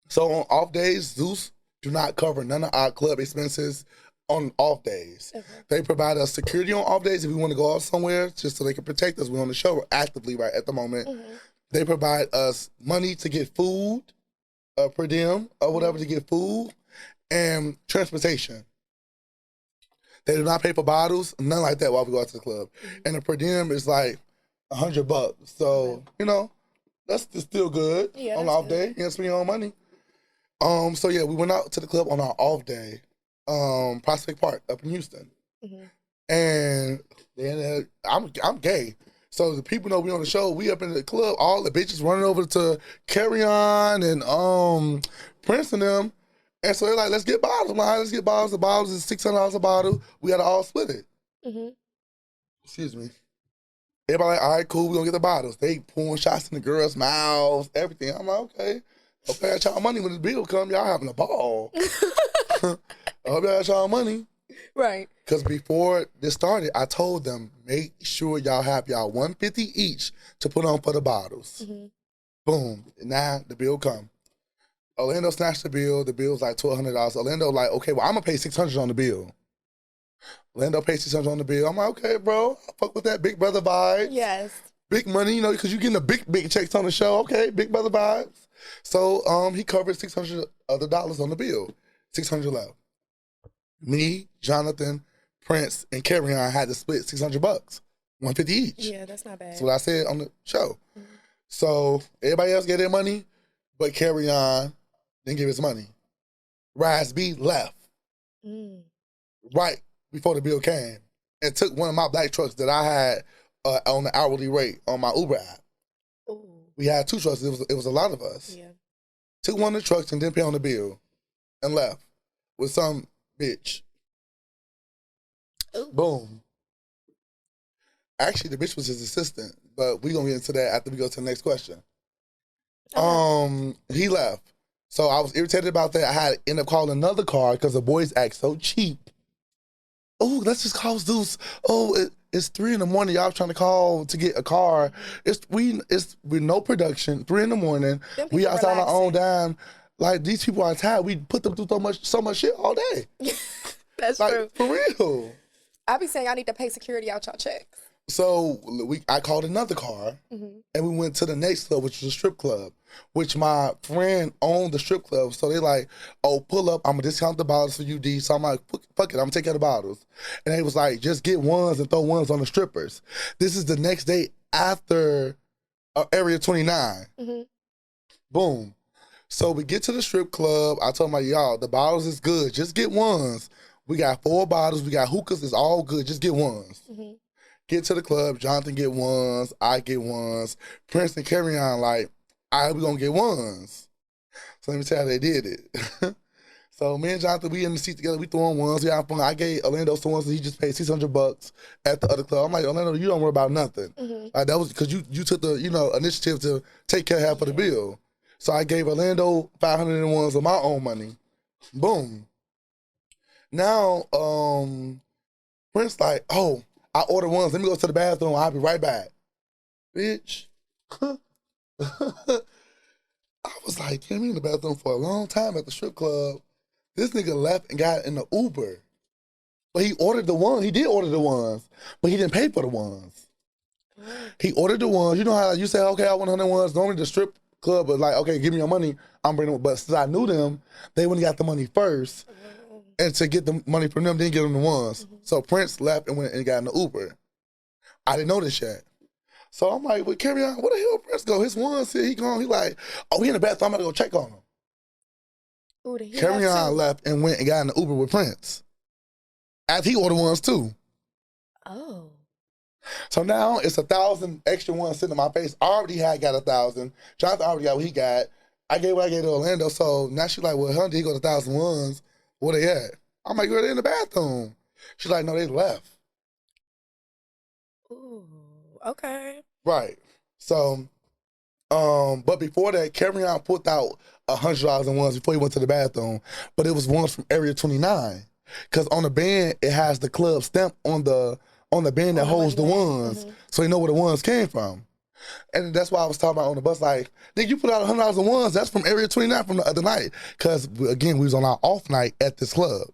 [SPEAKER 2] So on off days, Zeus do not cover none of our club expenses on off days. They provide us security on off days if we want to go out somewhere, just so they can protect us. We're on the show actively right at the moment. They provide us money to get food, per diem, or whatever to get food, and transportation. They do not pay for bottles, none like that while we go out to the club. And the per diem is like $100. So, you know, that's still good on the off day. You have to spend your own money. So yeah, we went out to the club on our off day, Prospect Park up in Houston. And then I'm gay. So the people know we on the show, we up in the club, all the bitches running over to Carry On and Prince and them. And so they're like, let's get bottles. I'm like, all right, let's get bottles. The bottles is $600 a bottle. We gotta all split it. Excuse me. Everybody like, all right, cool, we gonna get the bottles. They pouring shots in the girls' mouths, everything. I'm like, okay. I'll pay y'all money when the bill come. Y'all having a ball. I'll pay y'all money.
[SPEAKER 1] Right.
[SPEAKER 2] Because before this started, I told them, make sure y'all have y'all $150 each to put on for the bottles. Boom. Now the bill come. Orlando snatched the bill. The bill's like $1,200. Orlando like, okay, well, I'm going to pay $600 on the bill. Orlando pays $600 on the bill. I'm like, okay, bro. I fuck with that big brother vibe.
[SPEAKER 1] Yes. Big
[SPEAKER 2] money, you know, because you're getting the big checks on the show. Okay, big brother vibes. So he covered $600 other dollars on the bill. $600 left. Me, Jonathan, Prince, and Carry On had to split $600, $150 each.
[SPEAKER 1] Yeah, that's not bad.
[SPEAKER 2] That's what I said on the show. So everybody else get their money, but Carry On didn't give his money. Rise B left right before the bill came and took one of my black trucks that I had on the hourly rate on my Uber app. Ooh. We had 2 trucks. It was a lot of us. Yeah. Took one of the trucks and didn't pay on the bill and left with some bitch. Ooh. Boom. Actually, the bitch was his assistant, but we're going to get into that after we go to the next question. Okay. He left. So I was irritated about that. I had to end up calling another car because the boys act so cheap. Oh, let's just call Zeus. Oh, it's 3 a.m. Y'all trying to call to get a car. It's with no production. 3 a.m. We outside on our own dime. Like, these people are tired. We put them through so much shit all day.
[SPEAKER 1] That's
[SPEAKER 2] like,
[SPEAKER 1] true.
[SPEAKER 2] For real.
[SPEAKER 1] I be saying I need to pay security out y'all checks.
[SPEAKER 2] So I called another car, and we went to the next club, which was a strip club, which my friend owned the strip club. So they like, oh, pull up, I'm going to discount the bottles for you, D. So I'm like, fuck it, I'm going to take care of the bottles. And they was like, just get ones and throw ones on the strippers. This is the next day after Area 29. Boom. So we get to the strip club. I told my y'all, the bottles is good. Just get ones. We got 4 bottles. We got hookahs. It's all good. Just get ones. Get to the club. Jonathan get ones. I get ones. Prince and Carry On like, all right, we gonna get ones. So let me tell you how they did it. So me and Jonathan, we in the seat together. We throwing ones. We have fun. I gave Orlando some ones. So he just paid $600 at the other club. I'm like, Orlando, you don't worry about nothing. Like, that was because you took the initiative to take care of half of the bill. So I gave Orlando 500 ones of my own money. Boom. Now, Prince like, oh, I ordered ones. Let me go to the bathroom. I'll be right back. Bitch. I was like, damn, me in the bathroom for a long time at the strip club. This nigga left and got in the Uber. But he ordered the ones. He did order the ones. But he didn't pay for the ones. He ordered the ones. You know how you say, okay, I want 100 ones. Normally the strip club was like, okay, give me your money. I'm bringing them. But since I knew them, they wouldn't got the money first. And to get the money from them, didn't get them the ones. So Prince left and went and got in the Uber. I didn't know this yet. So I'm like, well, Carry On, where the hell Prince go? His ones here, he gone. He like, oh, he in the bathroom. I'm going to go check on him. Ooh, Carry On left and went and got in the Uber with Prince. After he ordered ones too. Oh. So now it's 1,000 extra ones sitting in my face. I already got 1,000. Jonathan already got what he got. I gave what I gave to Orlando. So now she's like, well, honey, he got 1,000 ones. Where they at? I'm like, girl, they in the bathroom. She's like, no, they left.
[SPEAKER 1] Ooh, okay.
[SPEAKER 2] Right. So, but before that, Carry On put out $100 in ones before he went to the bathroom. But it was ones from Area 29. Because on the band, it has the club stamp on the band that holds the ones. So you know where the ones came from. And that's why I was talking about on the bus, like, nigga, you put out $100 in ones, that's from Area 29 from the other night. Because, again, we was on our off night at this club.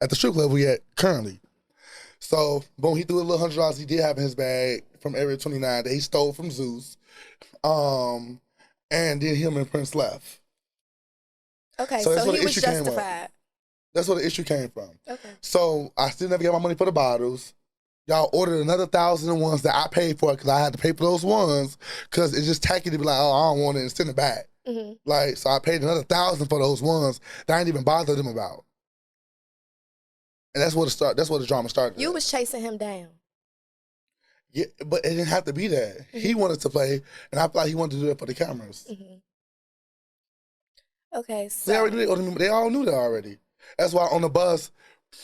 [SPEAKER 2] At the strip club we at currently. So, boom, he threw a little $100 he did have in his bag from Area 29 that he stole from Zeus. And then him and Prince left.
[SPEAKER 1] Okay, so he was justified.
[SPEAKER 2] That's where the issue came from.
[SPEAKER 1] Okay.
[SPEAKER 2] So I still never got my money for the bottles. Y'all ordered another 1,000 ones that I paid for because I had to pay for those ones because it's just tacky to be like, oh, I don't want it and send it back.
[SPEAKER 1] Mm-hmm.
[SPEAKER 2] Like, so I paid another 1,000 for those ones that I didn't even bother them about. And that's what the drama started.
[SPEAKER 1] You was chasing him down.
[SPEAKER 2] Yeah, but it didn't have to be that. Mm-hmm. He wanted to play, and I felt like he wanted to do it for the cameras.
[SPEAKER 1] Mm-hmm. Okay, so
[SPEAKER 2] they all knew that already. That's why on the bus,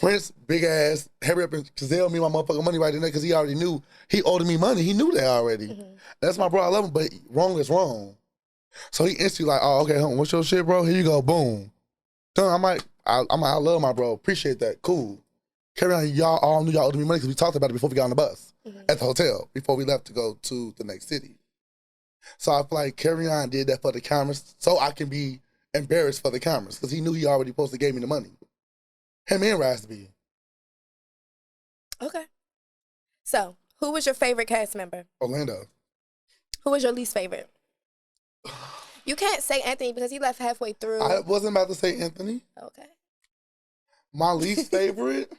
[SPEAKER 2] Prince, big ass, hurry up and Cazelle me my motherfucking money right in there because he already knew he owed me money. He knew that already. Mm-hmm. That's my bro. I love him, but wrong is wrong. So he instantly like, oh, okay, what's your shit, bro? Here you go, boom. Done. I love my bro. Appreciate that. Cool. Carry on. Y'all all knew y'all owed me money because we talked about it before we got on the bus at the hotel before we left to go to the next city. So I feel like Carry On did that for the cameras so I can be embarrassed for the cameras because he knew he already supposed to gave me the money. Him and Raspy.
[SPEAKER 1] Okay. So, who was your favorite cast member?
[SPEAKER 2] Orlando.
[SPEAKER 1] Who was your least favorite? You can't say Anthony because he left halfway through.
[SPEAKER 2] I wasn't about to say Anthony.
[SPEAKER 1] Okay.
[SPEAKER 2] My least favorite?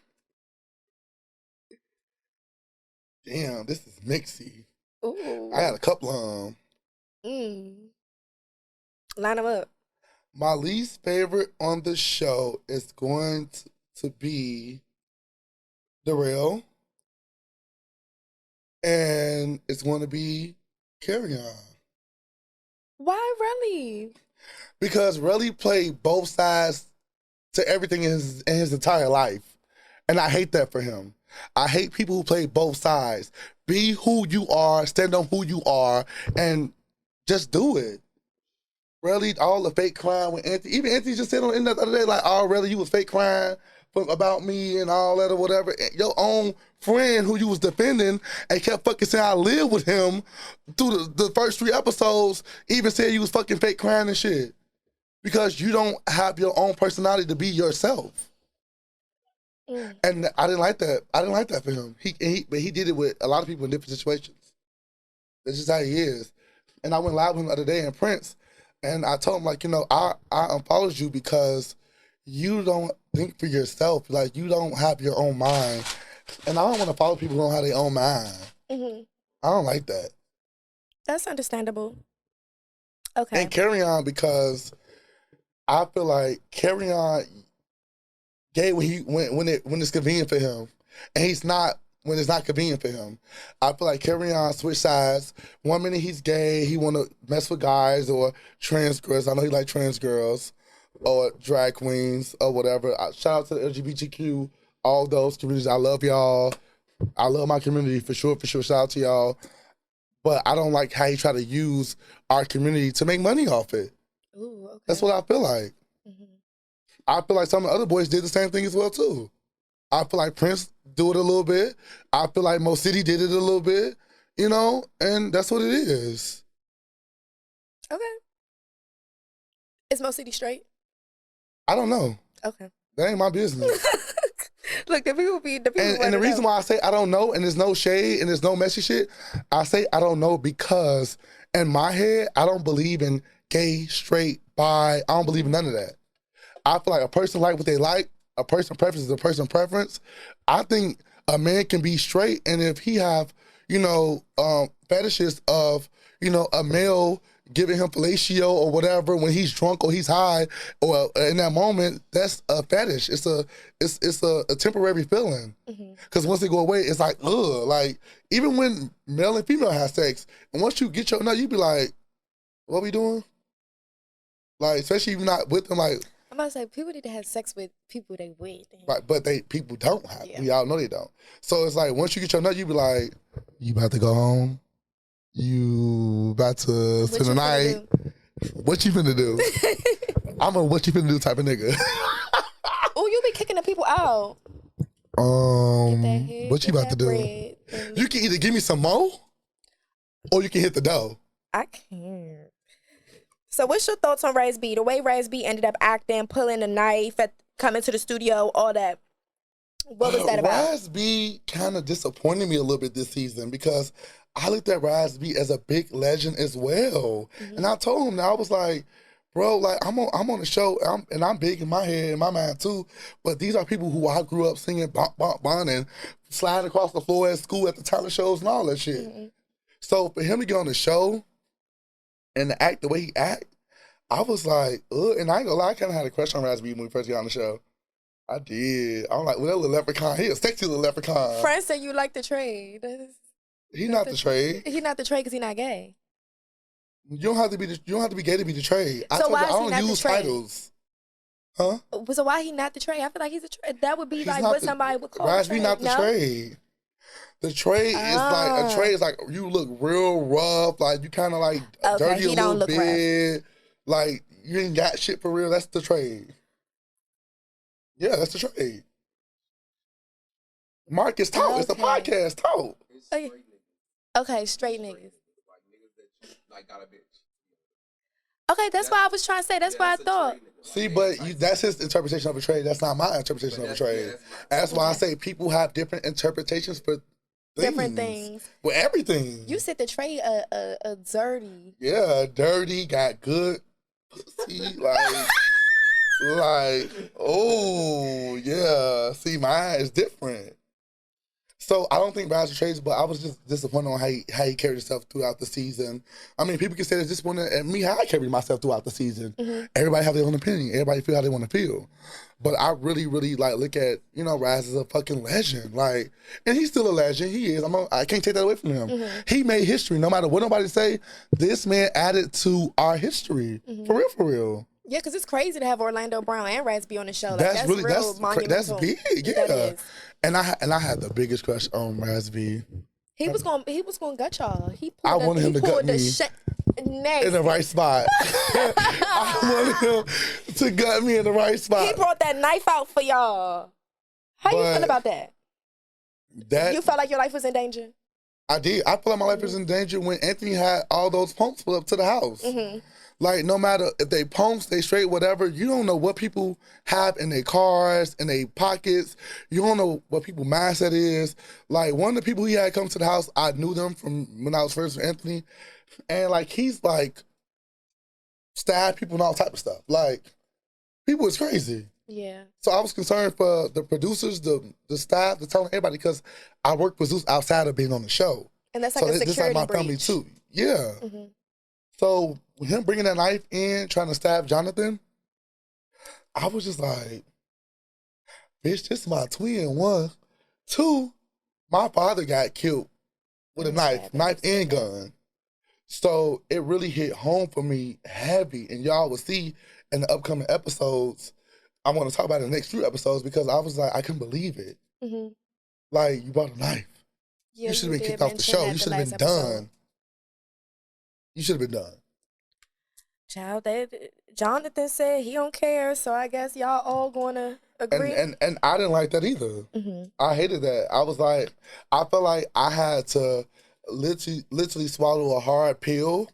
[SPEAKER 2] Damn, this is mixy.
[SPEAKER 1] Ooh.
[SPEAKER 2] I had a couple of
[SPEAKER 1] them. Line them up.
[SPEAKER 2] My least favorite on the show is going to be Darrell. And it's going to be Carry On.
[SPEAKER 1] Why Relly?
[SPEAKER 2] Because Relly played both sides to everything in his entire life. And I hate that for him. I hate people who play both sides. Be who you are, stand on who you are, and just do it. Relly, all the fake crying with Anthony. Even Anthony just said on the internet the other day, like, oh, Relly, you was fake crying about me and all that or whatever. Your own friend who you was defending and kept fucking saying I lived with him through the first 3 episodes even said you was fucking fake crying and shit. Because you don't have your own personality to be yourself. And I didn't like that. I didn't like that for him. But he did it with a lot of people in different situations. That's just how he is. And I went live with him the other day in Prince, and I told him, like, you know, I unfollowed you because you don't think for yourself. Like, you don't have your own mind. And I don't want to follow people who don't have their own mind. Mm-hmm. I don't like that.
[SPEAKER 1] That's understandable. Okay.
[SPEAKER 2] And Carry On, because I feel like Carry On gay when it's convenient for him, and he's not when it's not convenient for him. I feel like Carry On switch sides. 1 minute he's gay, he want to mess with guys or trans girls. I know he like trans girls or drag queens or whatever. Shout out to the LGBTQ, all those communities. I love y'all. I love my community for sure. Shout out to y'all. But I don't like how he try to use our community to make money off it.
[SPEAKER 1] Ooh, okay.
[SPEAKER 2] That's what I feel like. Mm-hmm. I feel like some of the other boys did the same thing as well, too. I feel like Prince do it a little bit. I feel like Mo City did it a little bit, you know, and that's what it is.
[SPEAKER 1] Okay. Is Mo City straight?
[SPEAKER 2] I don't know.
[SPEAKER 1] Okay.
[SPEAKER 2] That ain't my business.
[SPEAKER 1] Look, the people
[SPEAKER 2] and the reason why I say I don't know, and there's no shade and there's no messy shit, I say I don't know because in my head, I don't believe in gay, straight, bi. I don't believe in none of that. I feel like a person like what they like. A person preference is a person preference. I think a man can be straight, and if he have, you know, fetishes of, you know, a male giving him fellatio or whatever when he's drunk or he's high or in that moment, that's a fetish. It's a temporary feeling. Because once they go away, it's like, ugh. Like, even when male and female have sex, and once you get your nut, you be like, what we doing? Like, especially if you're not with them, like,
[SPEAKER 1] I'm about to say, people need to have sex with people they with.
[SPEAKER 2] Right, but people don't have. Yeah. We all know they don't. So it's like, once you get your nut, you be like, you about to go home? You about to spend the night? What you finna do? I'm a what you finna do type of nigga.
[SPEAKER 1] Oh, you be kicking the people out.
[SPEAKER 2] What you about to do? You can either give me some more, or you can hit the dough.
[SPEAKER 1] I can't. So what's your thoughts on Raz B? The way Raz B ended up acting, pulling a knife, coming to the studio, all that. What was that about?
[SPEAKER 2] Raz B kind of disappointed me a little bit this season because I looked at Raz B as a big legend as well. And I told him that I was like, bro, like I'm on the show, and I'm big in my head, in my mind too. But these are people who I grew up singing "Bon Bon Bon" and sliding across the floor at school at the talent shows and all that shit.
[SPEAKER 1] Mm-hmm.
[SPEAKER 2] So for him to get on the show and to act the way he act, I was like, ugh. And I ain't gonna lie, I kind of had a crush on Raz B when we first got on the show. I did. I'm like, well, that little leprechaun. He a sexy little leprechaun.
[SPEAKER 1] Friends say you like the trade.
[SPEAKER 2] He not the trade.
[SPEAKER 1] He not the trade because he not gay.
[SPEAKER 2] You don't have to be. You don't have to be gay to be the trade. I
[SPEAKER 1] So
[SPEAKER 2] told
[SPEAKER 1] why
[SPEAKER 2] you,
[SPEAKER 1] is
[SPEAKER 2] I
[SPEAKER 1] he
[SPEAKER 2] don't
[SPEAKER 1] not the
[SPEAKER 2] use
[SPEAKER 1] trade?
[SPEAKER 2] titles. Huh?
[SPEAKER 1] So why he not the trade? I feel like he's a trade. That would be
[SPEAKER 2] He's
[SPEAKER 1] like
[SPEAKER 2] not
[SPEAKER 1] what
[SPEAKER 2] the-
[SPEAKER 1] somebody would call
[SPEAKER 2] Raz
[SPEAKER 1] a
[SPEAKER 2] B
[SPEAKER 1] trade.
[SPEAKER 2] not the
[SPEAKER 1] No?
[SPEAKER 2] trade. The trade is like a trade is like you look real rough, like you kind of like dirty
[SPEAKER 1] he
[SPEAKER 2] a
[SPEAKER 1] don't
[SPEAKER 2] little
[SPEAKER 1] look
[SPEAKER 2] bit, like you ain't got shit for real. That's the trade. Yeah, that's the trade. Marcus talk. It's the
[SPEAKER 1] Okay.
[SPEAKER 2] podcast talk.
[SPEAKER 1] Okay, straight niggas. Okay, that's what I was trying to say. That's what I thought.
[SPEAKER 2] See, but that's his interpretation of a trade. That's not my interpretation of a trade. That's why I say people have different interpretations for
[SPEAKER 1] Different things.
[SPEAKER 2] With everything.
[SPEAKER 1] You said the trade a dirty.
[SPEAKER 2] Yeah, dirty, got good pussy, like, oh, yeah. See, mine is different. So I don't think Raz trades, but I was just disappointed on how he carried himself throughout the season. I mean, people can say they're disappointed at me how I carried myself throughout the season.
[SPEAKER 1] Mm-hmm.
[SPEAKER 2] Everybody have their own opinion. Everybody feel how they want to feel. But I really, really like look at, Raz as a fucking legend. Like, and he's still a legend. He is. I can't take that away from him.
[SPEAKER 1] Mm-hmm.
[SPEAKER 2] He made history. No matter what nobody say, this man added to our history.
[SPEAKER 1] Mm-hmm.
[SPEAKER 2] For real, for real.
[SPEAKER 1] Yeah, because it's crazy to have Orlando Brown and Raz B on the show. Like,
[SPEAKER 2] That's really
[SPEAKER 1] real monumental.
[SPEAKER 2] that's big. Yeah.
[SPEAKER 1] That is.
[SPEAKER 2] And I had the biggest crush on Raz B.
[SPEAKER 1] He was going gut y'all.
[SPEAKER 2] I wanted him to gut me in the right spot. I wanted him to gut me in the right spot.
[SPEAKER 1] He brought that knife out for y'all. How you feel about that? You felt like your life was in danger?
[SPEAKER 2] I did. I felt like my life was in danger when Anthony had all those punks pull up to the house.
[SPEAKER 1] Mm-hmm.
[SPEAKER 2] Like, no matter if they punks, they straight, whatever, you don't know what people have in their cars, in their pockets. You don't know what people's mindset is. Like, one of the people he had come to the house, I knew them from when I was first with Anthony. And, like, he's, like, stabbed people and all type of stuff. Like, people is crazy.
[SPEAKER 1] Yeah.
[SPEAKER 2] So I was concerned for the producers, the staff, the talent, everybody, because I work with Zeus outside of being on the show.
[SPEAKER 1] And that's like a security
[SPEAKER 2] this like my
[SPEAKER 1] breach.
[SPEAKER 2] family, too. Yeah.
[SPEAKER 1] Mm-hmm.
[SPEAKER 2] So him bringing that knife in, trying to stab Jonathan, I was just like, bitch, this is my twin, one. Two, my father got killed with a knife and gun. So it really hit home for me heavy. And y'all will see in the upcoming episodes, I want to talk about it in the next few episodes because I was like, I couldn't believe it.
[SPEAKER 1] Mm-hmm.
[SPEAKER 2] Like, you brought a knife.
[SPEAKER 1] Yeah,
[SPEAKER 2] you should have been kicked off the show. You should have been done. You should have been done.
[SPEAKER 1] Child, Jonathan said he don't care, so I guess y'all all gonna agree.
[SPEAKER 2] And I didn't like that either.
[SPEAKER 1] Mm-hmm.
[SPEAKER 2] I hated that. I was like, I felt like I had to literally swallow a hard pill,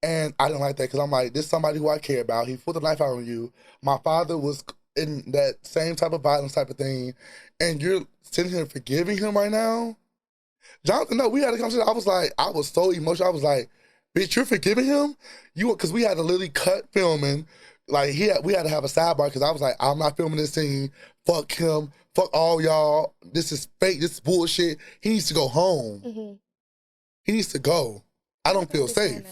[SPEAKER 2] and I didn't like that because I'm like, this is somebody who I care about. He put the knife out on you. My father was in that same type of violence type of thing, and you're sitting here forgiving him right now? Jonathan, no, we had a conversation. I was so emotional. I was like, bitch, you're forgiving him? Because we had to literally cut filming. Like, we had to have a sidebar because I was like, I'm not filming this scene. Fuck him. Fuck all y'all. This is fake. This is bullshit. He needs to go home.
[SPEAKER 1] Mm-hmm.
[SPEAKER 2] He needs to go. I don't feel safe.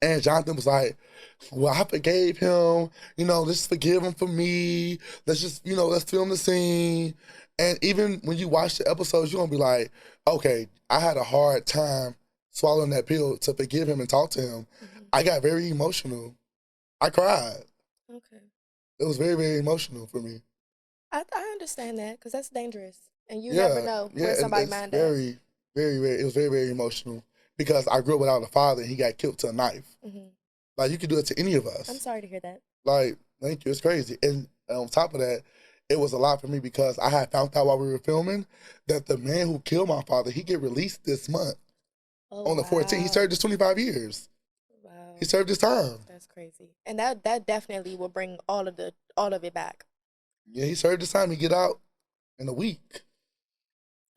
[SPEAKER 2] And Jonathan was like, well, I forgave him. Let's forgive him for me. Let's just, let's film the scene. And even when you watch the episodes, you're going to be like, okay, I had a hard time swallowing that pill to forgive him and talk to him. Mm-hmm. I got very emotional. I cried. Okay. It was very, very emotional for me.
[SPEAKER 1] I understand that because that's dangerous. And you never know where somebody's mind is.
[SPEAKER 2] Very, very, very, it was very, very emotional because I grew up without a father and he got killed to a knife. Mm-hmm. Like, you could do it to any of us.
[SPEAKER 1] I'm sorry to hear that.
[SPEAKER 2] Like, thank you. It's crazy. And on top of that, it was a lot for me because I had found out while we were filming that the man who killed my father, he get released this month. On the 14th. He served his 25 years. Wow. He served his time.
[SPEAKER 1] That's crazy. And that definitely will bring all of it back.
[SPEAKER 2] Yeah, he served his time. He get out in a week.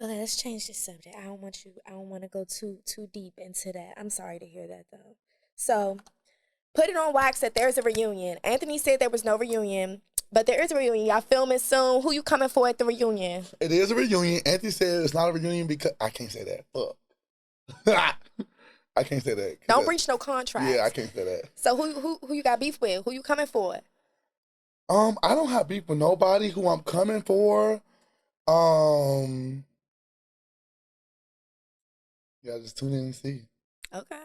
[SPEAKER 1] Okay, let's change the subject. I don't want to go too deep into that. I'm sorry to hear that though. So, put it on wax that there's a reunion. Anthony said there was no reunion, but there is a reunion. Y'all filming soon. Who you coming for at the reunion?
[SPEAKER 2] It is a reunion. Anthony said it's not a reunion because I can't say that. Fuck. I can't say that.
[SPEAKER 1] Don't breach no contract.
[SPEAKER 2] Yeah, I can't say that.
[SPEAKER 1] So who you got beef with? Who you coming for?
[SPEAKER 2] I don't have beef with nobody. Who I'm coming for. Yeah, just tune in and see.
[SPEAKER 1] Okay.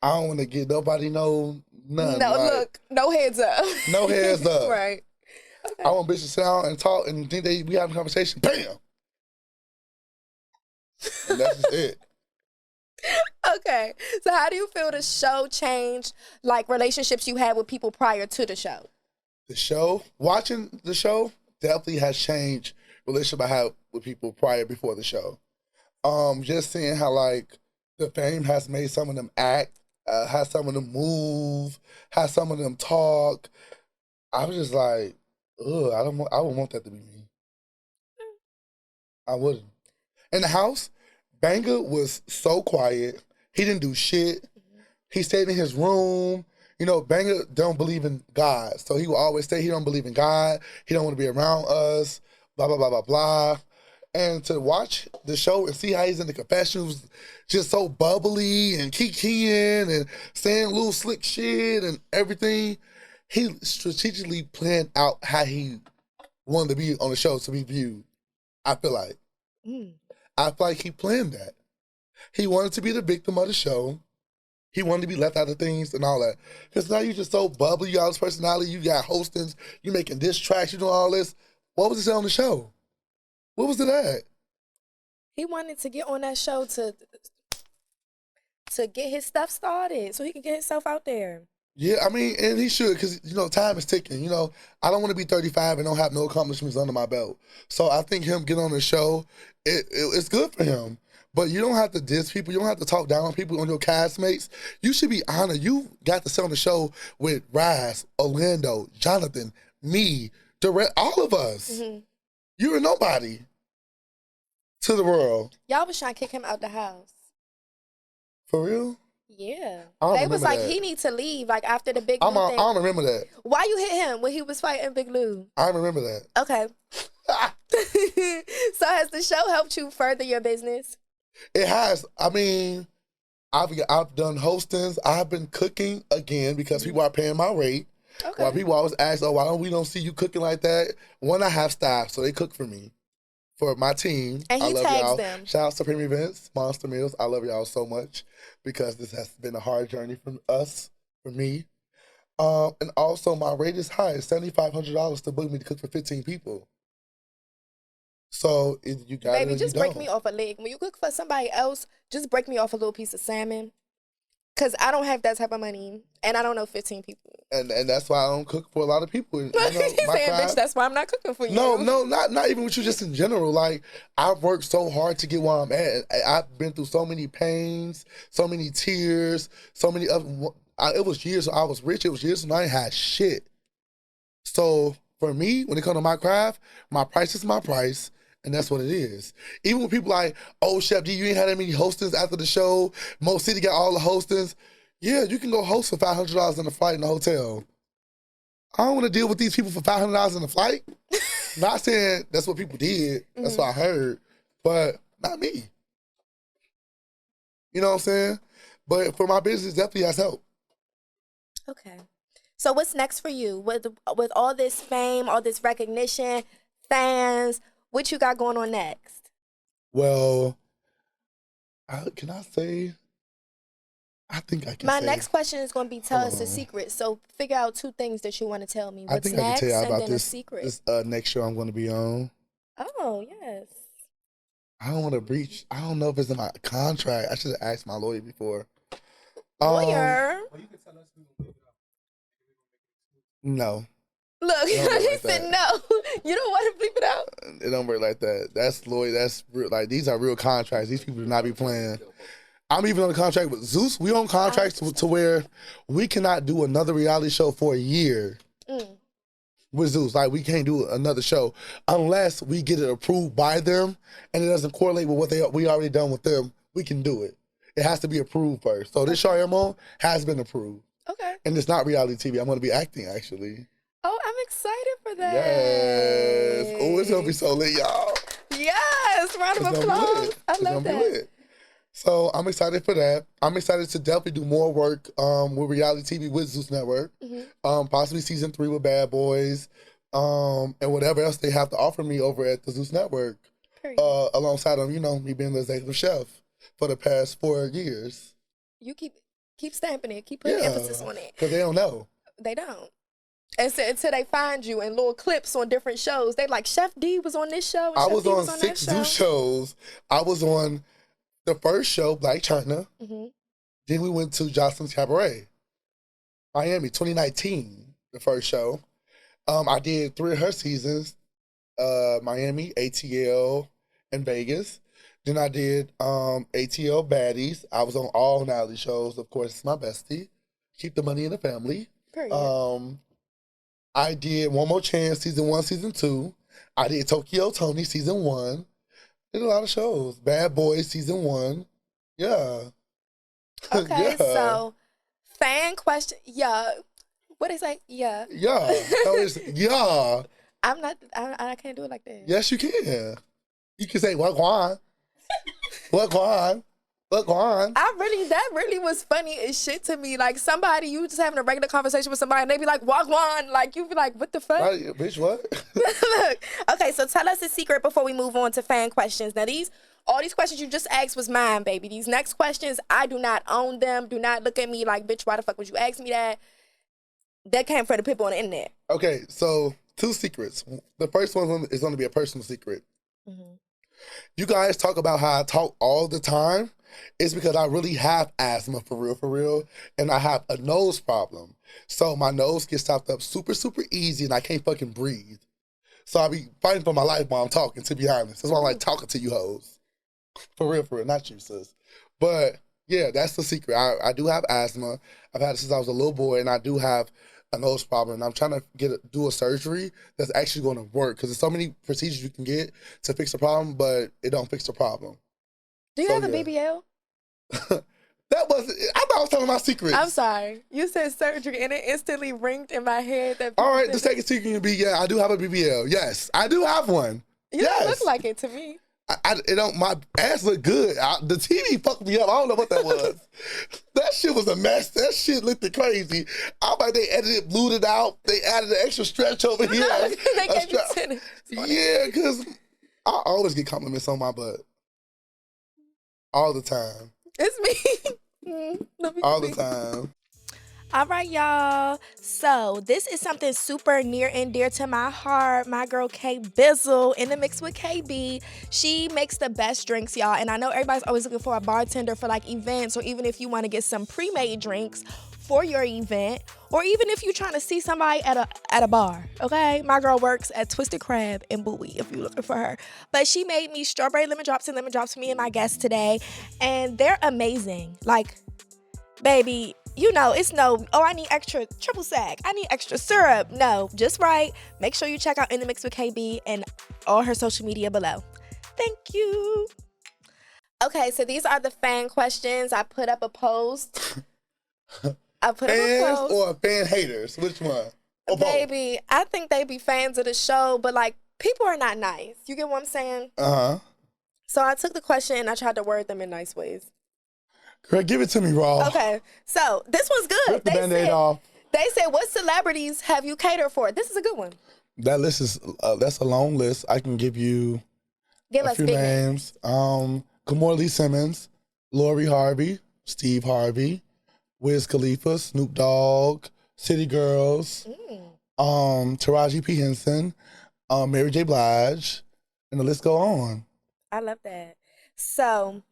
[SPEAKER 2] I don't want to get nobody none.
[SPEAKER 1] No,
[SPEAKER 2] like,
[SPEAKER 1] look, no heads up.
[SPEAKER 2] No heads up.
[SPEAKER 1] Right. Okay.
[SPEAKER 2] I want bitches to sit down and talk and think we having a conversation. Bam. And that's just it.
[SPEAKER 1] Okay. So how do you feel the show changed, like, relationships you had with people prior to the show?
[SPEAKER 2] The show, watching the show definitely has changed relationship I had with people before the show. Just seeing how, like, the fame has made some of them act, has some of them move, has some of them talk. I was just like, ugh, I wouldn't want that to be me. I wouldn't. In the house, Banger was so quiet. He didn't do shit. He stayed in his room. You know, Banger don't believe in God. So he will always say he don't believe in God. He don't want to be around us, blah, blah, blah, blah, blah. And to watch the show and see how he's in the confessions, just so bubbly and kikiing and saying little slick shit and everything, he strategically planned out how he wanted to be on the show to be viewed. I feel like. I feel like he planned that. He wanted to be the victim of the show. He wanted to be left out of things and all that. Because now you're just so bubbly, you got this personality, you got hostings, you making diss tracks, you doing all this. What was it on the show? What was it at?
[SPEAKER 1] He wanted to get on that show to get his stuff started so he can get himself out there.
[SPEAKER 2] Yeah, I mean, and he should, because, you know, time is ticking. You know, I don't want to be 35 and don't have no accomplishments under my belt. So I think him getting on the show, it's good for him. But you don't have to diss people. You don't have to talk down on people, on your castmates. You should be honored. You got to sit on the show with Raz, Orlando, Jonathan, me, Dira, all of us. Mm-hmm. You're a nobody to the world.
[SPEAKER 1] Y'all was trying to kick him out the house.
[SPEAKER 2] For real?
[SPEAKER 1] Yeah. They was like, he need to leave, like, after the Big Lou thing.
[SPEAKER 2] I don't remember that.
[SPEAKER 1] Why you hit him when he was fighting Big Lou?
[SPEAKER 2] I remember that.
[SPEAKER 1] Okay. So has the show helped you further your business?
[SPEAKER 2] It has. I mean, I've done hostings. I've been cooking again because people are paying my rate. Okay. While people always ask, oh, why don't see you cooking like that? One, I have staff, so they cook for me. For my team.
[SPEAKER 1] And he
[SPEAKER 2] I love
[SPEAKER 1] tags
[SPEAKER 2] y'all.
[SPEAKER 1] them.
[SPEAKER 2] Shout out to Supreme Events, Monster Meals. I love y'all so much because this has been a hard journey for us, for me. And also my rate is high. It's $7,500 to book me to cook for 15 people. So you got it.
[SPEAKER 1] Baby, just break me off a leg. When you cook for somebody else, just break me off a little piece of salmon. Because I don't have that type of money. And I don't know 15 people.
[SPEAKER 2] And that's why I don't cook for a lot of people. You know,
[SPEAKER 1] He's saying, bitch, that's why I'm not cooking for you.
[SPEAKER 2] No, not even with you, just in general. Like, I've worked so hard to get where I'm at. I've been through so many pains, so many tears, so many other... It was years I was rich. It was years when I ain't had shit. So, for me, when it comes to my craft, my price is my price. And that's what it is. Even when people like, oh, Chef D, you ain't had that many hostings after the show. Mo City got all the hostings. Yeah, you can go host for $500 in a flight in the hotel. I don't want to deal with these people for $500 in a flight. Not saying that's what people did. That's what I heard. But not me. You know what I'm saying? But for my business, definitely has helped.
[SPEAKER 1] Okay. So what's next for you? With all this fame, all this recognition, fans, what you got going on next?
[SPEAKER 2] Well, can I say? I think I can
[SPEAKER 1] My
[SPEAKER 2] say.
[SPEAKER 1] next question is going to be tell us a secret. So figure out 2 things that you want to tell me. What's
[SPEAKER 2] I think
[SPEAKER 1] next,
[SPEAKER 2] I can tell you
[SPEAKER 1] and
[SPEAKER 2] about
[SPEAKER 1] then
[SPEAKER 2] this,
[SPEAKER 1] a secret.
[SPEAKER 2] this next show I'm going to be on.
[SPEAKER 1] Oh, yes.
[SPEAKER 2] I don't want to breach. I don't know if it's in my contract. I should have asked my lawyer before.
[SPEAKER 1] Lawyer?
[SPEAKER 2] No.
[SPEAKER 1] Look, he said no. You don't want to bleep it out?
[SPEAKER 2] It don't work like that. That's lawyer. That's real. Like, these are real contracts. These people do not be playing. I'm even on a contract with Zeus. We on contracts to where we cannot do another reality show for a year with Zeus. Like, we can't do another show unless we get it approved by them and it doesn't correlate with what we already done with them. We can do it. It has to be approved first. So this show I'm on has been approved.
[SPEAKER 1] Okay.
[SPEAKER 2] And it's not reality TV. I'm going to be acting, actually.
[SPEAKER 1] Oh, I'm excited for that.
[SPEAKER 2] Yes. Oh, it's going to be so lit, y'all.
[SPEAKER 1] Yes. Round of applause. I love that.
[SPEAKER 2] So I'm excited for that. I'm excited to definitely do more work with reality TV with Zeus Network. Possibly season 3 with Bad Boys. And whatever else they have to offer me over at the Zeus Network. Alongside them, you know, me being the executive chef for the past 4 years.
[SPEAKER 1] You keep stamping it. Keep putting emphasis on it.
[SPEAKER 2] Because they don't know.
[SPEAKER 1] They don't. And so, until they find you in little clips on different shows. They like, Chef D was on this show. And
[SPEAKER 2] I
[SPEAKER 1] Chef
[SPEAKER 2] was
[SPEAKER 1] D
[SPEAKER 2] on
[SPEAKER 1] was on
[SPEAKER 2] 6
[SPEAKER 1] that show.
[SPEAKER 2] Zeus shows. I was on the first show, Black China. Then we went to Jocelyn's Cabaret. Miami, 2019, the first show. I did 3 of her seasons. Miami, ATL, and Vegas. Then I did ATL Baddies. I was on all Natalie shows. Of course, it's my bestie. Keep the money in the family. I did One More Chance, season 1, season 2. I did Tokyo Tony, season 1. Did a lot of shows. Bad Boys, season 1. Yeah.
[SPEAKER 1] Okay, so fan question. Yeah. What they say? Yeah.
[SPEAKER 2] Yeah. So it's, yeah.
[SPEAKER 1] I'm not, I can't do it like that.
[SPEAKER 2] Yes, you can. You can say, Wagwan. Wagwan. Wagwan.
[SPEAKER 1] That really was funny as shit to me. Like somebody, you just having a regular conversation with somebody and they be like, Wagwan. Like you be like, what the fuck?
[SPEAKER 2] Right, bitch, what?
[SPEAKER 1] Look, okay, so tell us a secret before we move on to fan questions. Now all these questions you just asked was mine, baby. These next questions, I do not own them. Do not look at me like, bitch, why the fuck would you ask me that? That came from the people on the internet.
[SPEAKER 2] Okay, so 2 secrets. The first one is going to be a personal secret. You guys talk about how I talk all the time. It's because I really have asthma for real. And I have a nose problem. So my nose gets stopped up super, super easy and I can't fucking breathe. So I be fighting for my life while I'm talking, to be honest. That's why I like talking to you hoes. For real, not you, sis. But yeah, that's the secret. I do have asthma. I've had it since I was a little boy and I do have a nose problem. And I'm trying to do a surgery that's actually going to work because there's so many procedures you can get to fix the problem, but it don't fix the problem.
[SPEAKER 1] Do you have a BBL?
[SPEAKER 2] That wasn't. I thought I was telling my secrets.
[SPEAKER 1] I'm sorry. You said surgery, and it instantly ringed in my head. That
[SPEAKER 2] all right, the second secret can be, yeah, I do have a BBL. Yes, I do have one.
[SPEAKER 1] You don't look like it to me.
[SPEAKER 2] It don't. My ass look good. The TV fucked me up. I don't know what that was. That shit was a mess. That shit looked crazy. I like they edited, blued it out. They added an extra stretch over here.
[SPEAKER 1] They gave you tennis.
[SPEAKER 2] Yeah, because I always get compliments on my butt. All the time.
[SPEAKER 1] It's me.
[SPEAKER 2] All the time.
[SPEAKER 1] All right, y'all. So this is something super near and dear to my heart. My girl K Bizzle in the mix with KB. She makes the best drinks, y'all. And I know everybody's always looking for a bartender for like events, or even if you want to get some pre-made drinks for your event, or even if you're trying to see somebody at a bar, okay? My girl works at Twisted Crab in Bowie if you're looking for her. But she made me strawberry lemon drops for me and my guests today, and they're amazing. Like, baby, you know, it's no, oh, I need extra triple sec, I need extra syrup. No, just right. Make sure you check out In the Mix with KB and all her social media below. Thank you. Okay, so these are the fan questions. I put up a post.
[SPEAKER 2] Fans or fan haters? Which one? Or
[SPEAKER 1] baby, I think they be fans of the show, but like, people are not nice. You get what I'm saying? So I took the question and I tried to word them in nice ways.
[SPEAKER 2] Girl, give it to me raw.
[SPEAKER 1] Okay, so this one's good.
[SPEAKER 2] Rip the Band-Aid off.
[SPEAKER 1] They said, what celebrities have you catered for? This is a good one.
[SPEAKER 2] That list is, that's a long list. I can give you a few names. Kamora Lee Simmons, Lori Harvey, Steve Harvey, Wiz Khalifa, Snoop Dogg, City Girls, Taraji P. Henson, Mary J. Blige, and the list go on.
[SPEAKER 1] I love that. So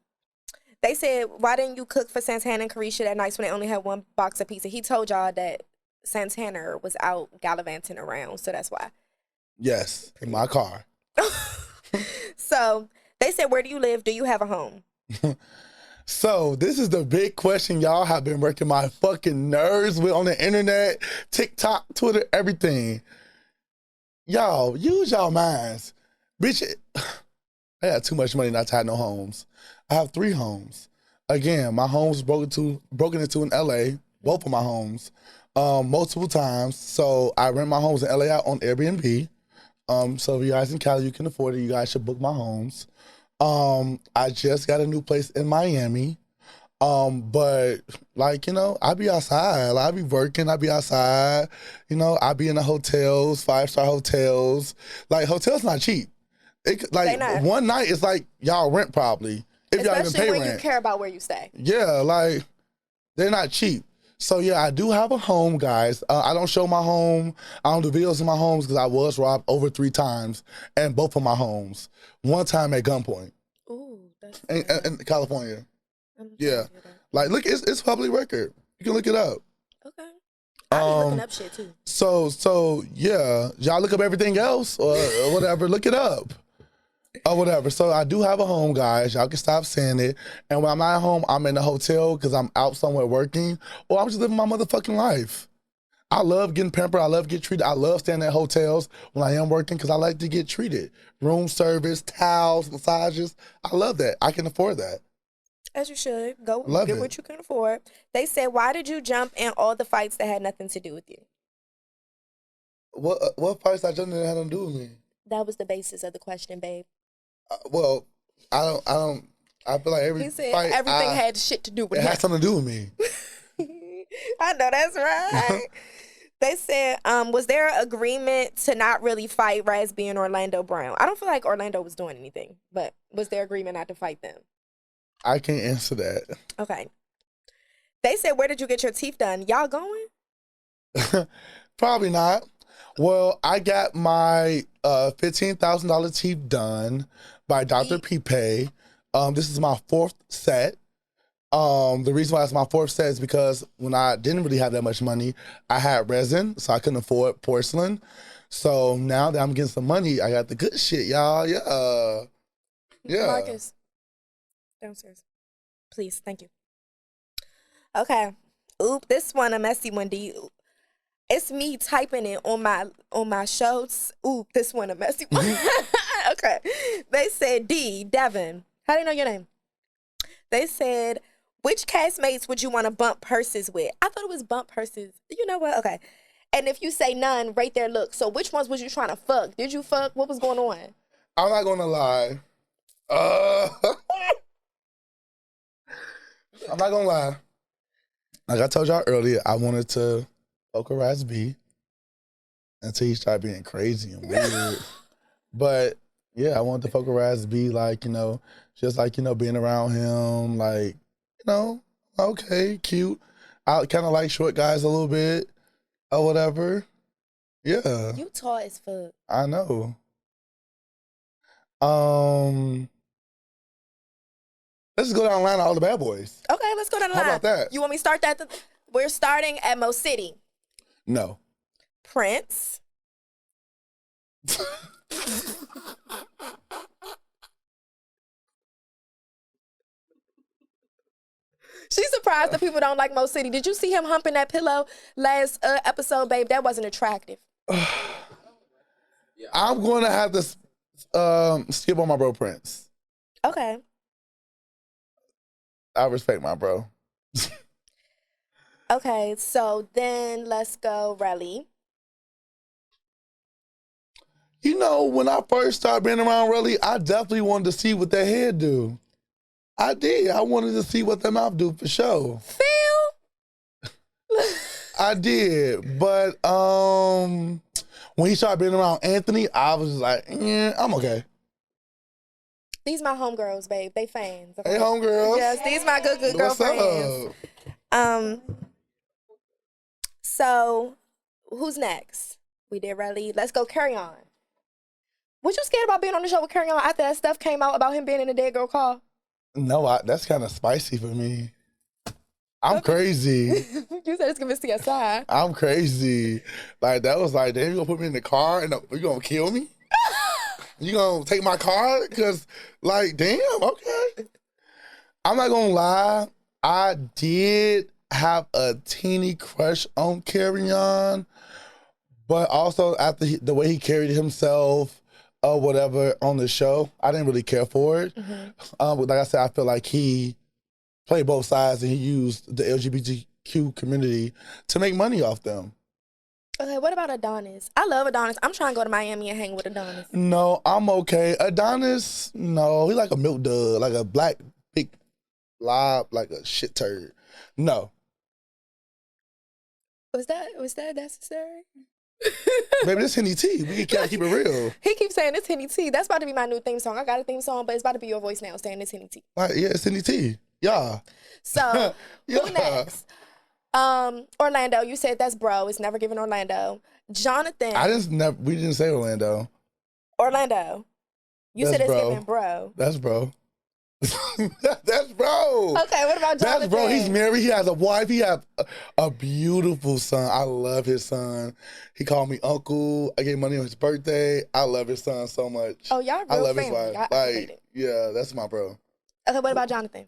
[SPEAKER 1] they said, why didn't you cook for Santana and Carisha that night when they only had one box of pizza? He told y'all that Santana was out gallivanting around, so that's why.
[SPEAKER 2] Yes, in my car.
[SPEAKER 1] So they said, where do you live? Do you have a home?
[SPEAKER 2] So this is the big question y'all have been working my fucking nerves with on the internet, TikTok, Twitter, everything. Y'all, use y'all minds. Bitch, I got too much money not to have no homes. I have 3 homes. Again, my home was broken into in LA. both of my homes, multiple times. So I rent my homes in LA out on Airbnb. So if you guys in Cali, you can afford it, you guys should book my homes. I just got a new place in Miami. But like, I be outside. Like, I be working, I be outside. I be in the hotels, 5-star hotels. Like, hotels not cheap.
[SPEAKER 1] They not.
[SPEAKER 2] One night is like y'all rent probably. If y'all even pay
[SPEAKER 1] Especially when
[SPEAKER 2] rent.
[SPEAKER 1] you care about where you stay.
[SPEAKER 2] Yeah, like, they're not cheap. So yeah, I do have a home, guys. I don't show my home. I don't do videos in my homes because I was robbed over 3 times, and both of my homes. One time at gunpoint.
[SPEAKER 1] Ooh, that's
[SPEAKER 2] in California.
[SPEAKER 1] Yeah.
[SPEAKER 2] Like, look, it's public record. You can look it up.
[SPEAKER 1] Okay. I be looking up shit too.
[SPEAKER 2] So yeah, y'all look up everything else or whatever. Look it up. Or whatever. So I do have a home, guys. Y'all can stop saying it. And when I'm not at home, I'm in a hotel because I'm out somewhere working, or I'm just living my motherfucking life. I love getting pampered. I love getting treated. I love staying at hotels when I am working because I like to get treated. Room service, towels, massages. I love that. I can afford that.
[SPEAKER 1] As you should. Go
[SPEAKER 2] love
[SPEAKER 1] get
[SPEAKER 2] it.
[SPEAKER 1] what you can afford. They said, why did you jump in all the fights that had nothing to do with you?
[SPEAKER 2] What fights I jumped in that had nothing to do with me?
[SPEAKER 1] That was the basis of the question, babe.
[SPEAKER 2] Well, I feel like every
[SPEAKER 1] He said
[SPEAKER 2] fight
[SPEAKER 1] everything had shit to do with
[SPEAKER 2] it
[SPEAKER 1] him.
[SPEAKER 2] had something to do with me.
[SPEAKER 1] I know that's right. They said, was there an agreement to not really fight Raspy and Orlando Brown? I don't feel like Orlando was doing anything, but was there agreement not to fight them?
[SPEAKER 2] I can't answer that.
[SPEAKER 1] Okay. They said, where did you get your teeth done? Y'all going?
[SPEAKER 2] Probably not. Well, I got my $15,000 teeth done by Dr. Pipe. This is my 4th set. The reason why it's my 4th set is because when I didn't really have that much money, I had resin, so I couldn't afford porcelain. So now that I'm getting some money, I got the good shit, y'all. Yeah.
[SPEAKER 1] Marcus, downstairs. Please, thank you. Okay. Oop, this one a messy one, D. It's me typing it on my shows. Oop, this one a messy one. Okay. They said, Devin. How do you know your name? They said, which castmates would you want to bump purses with? I thought it was bump purses. You know what? Okay. And if you say none, right there, look. So which ones was you trying to fuck? Did you fuck? What was going on?
[SPEAKER 2] I'm not going to lie. I'm not going to lie. Like I told y'all earlier, I wanted to fuck a Raspy until he started being crazy and weird. But yeah, I wanted to fuck a Raspy, like, just like, being around him, like, okay, cute. I kind of like short guys a little bit or whatever. Yeah.
[SPEAKER 1] You tall as fuck.
[SPEAKER 2] I know. Let's go down the line of all the bad boys.
[SPEAKER 1] Okay, let's go down the line.
[SPEAKER 2] How about that?
[SPEAKER 1] You want me to start that? We're starting at Mo City.
[SPEAKER 2] No.
[SPEAKER 1] Prince. She's surprised that people don't like Mo City. Did you see him humping that pillow last episode, babe? That wasn't attractive.
[SPEAKER 2] I'm going to have to skip on my bro Prince.
[SPEAKER 1] Okay.
[SPEAKER 2] I respect my bro.
[SPEAKER 1] Okay, so then let's go Relly.
[SPEAKER 2] When I first started being around Relly, I definitely wanted to see what their head do. I did. I wanted to see what their mouth do for sure.
[SPEAKER 1] Phil?
[SPEAKER 2] I did. But when he started being around Anthony, I was just like, I'm okay.
[SPEAKER 1] These my homegirls, babe. They fans. Okay?
[SPEAKER 2] Hey, homegirls.
[SPEAKER 1] Yes, these my good
[SPEAKER 2] What's
[SPEAKER 1] girlfriends.
[SPEAKER 2] up?
[SPEAKER 1] So who's next? We did Relly. Let's go Carry On. Was you scared about being on the show with Carry On after that stuff came out about him being in a dead girl car?
[SPEAKER 2] No, that's kind of spicy for me. I'm crazy.
[SPEAKER 1] You said it's gonna be CSI.
[SPEAKER 2] I'm crazy. Like, that was like, damn, you gonna put me in the car and you gonna kill me? You gonna take my car? Because, like, damn, okay. I'm not gonna lie. I did have a teeny crush on Carry On, but also after the way he carried himself or whatever on the show, I didn't really care for it.
[SPEAKER 1] Mm-hmm.
[SPEAKER 2] But like I said, I feel like he played both sides and he used the LGBTQ community to make money off them.
[SPEAKER 1] Okay, what about Adonis? I love Adonis. I'm trying to go to Miami and hang with Adonis.
[SPEAKER 2] No, I'm okay. Adonis, no, he like a milk dud, like a black big blob, like a shit turd. No.
[SPEAKER 1] Was that necessary?
[SPEAKER 2] Baby, this Henny T. We gotta keep it real.
[SPEAKER 1] He keeps saying it's Henny T. That's about to be my new theme song. I got a theme song, but it's about to be your voice now saying it's Henny T.
[SPEAKER 2] Like, yeah, it's Henny T. Yeah.
[SPEAKER 1] So,
[SPEAKER 2] Yeah.
[SPEAKER 1] who next? Orlando, you said that's bro. It's never given Orlando. Jonathan.
[SPEAKER 2] We didn't say Orlando.
[SPEAKER 1] Orlando. You
[SPEAKER 2] That's
[SPEAKER 1] said it's
[SPEAKER 2] bro.
[SPEAKER 1] given bro.
[SPEAKER 2] That's bro. That's bro.
[SPEAKER 1] Okay, what about Jonathan?
[SPEAKER 2] That's bro. He's married. He has a wife. He has a beautiful son. I love his son. He called me uncle. I gave money on his birthday. I love his son so much.
[SPEAKER 1] Oh, y'all real
[SPEAKER 2] I love
[SPEAKER 1] family.
[SPEAKER 2] his wife.
[SPEAKER 1] I hate
[SPEAKER 2] Like,
[SPEAKER 1] it.
[SPEAKER 2] yeah, that's my bro.
[SPEAKER 1] Okay, what about Jonathan?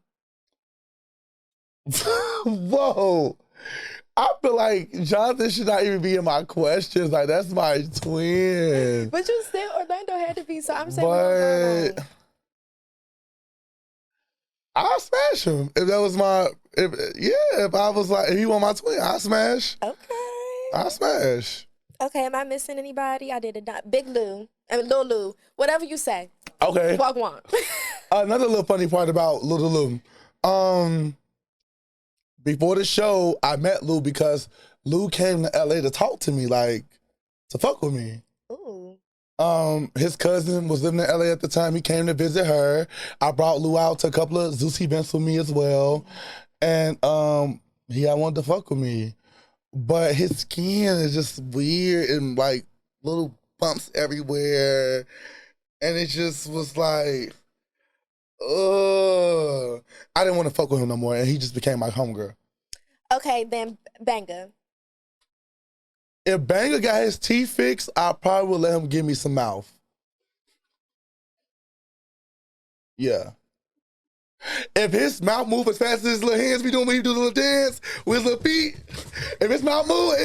[SPEAKER 2] Whoa. I feel like Jonathan should not even be in my questions. Like, that's my twin.
[SPEAKER 1] But you said Orlando had to be, so I'm saying we're
[SPEAKER 2] But I'll smash him. If that was if I was like, if he want my twin, I'll smash.
[SPEAKER 1] Okay.
[SPEAKER 2] I'll smash.
[SPEAKER 1] Okay, am I missing anybody? I did it not. Big Lou. I mean, Lil Lou. Whatever you say.
[SPEAKER 2] Okay.
[SPEAKER 1] Walk one.
[SPEAKER 2] Another little funny part about Little Lou. Before the show, I met Lou because Lou came to LA to talk to me, like, to fuck with me.
[SPEAKER 1] Ooh.
[SPEAKER 2] His cousin was living in LA at the time. He came to visit her. I brought Lou out to a couple of Zeus events with me as well. And he had wanted to fuck with me. But his skin is just weird and like little bumps everywhere. And it just was like, ugh. I didn't want to fuck with him no more. And he just became my homegirl.
[SPEAKER 1] Okay, then Banga.
[SPEAKER 2] If Banger got his teeth fixed, I probably would let him give me some mouth. Yeah. If his mouth move as fast as his little hands be doing when he do the little dance with his little feet, if his mouth move,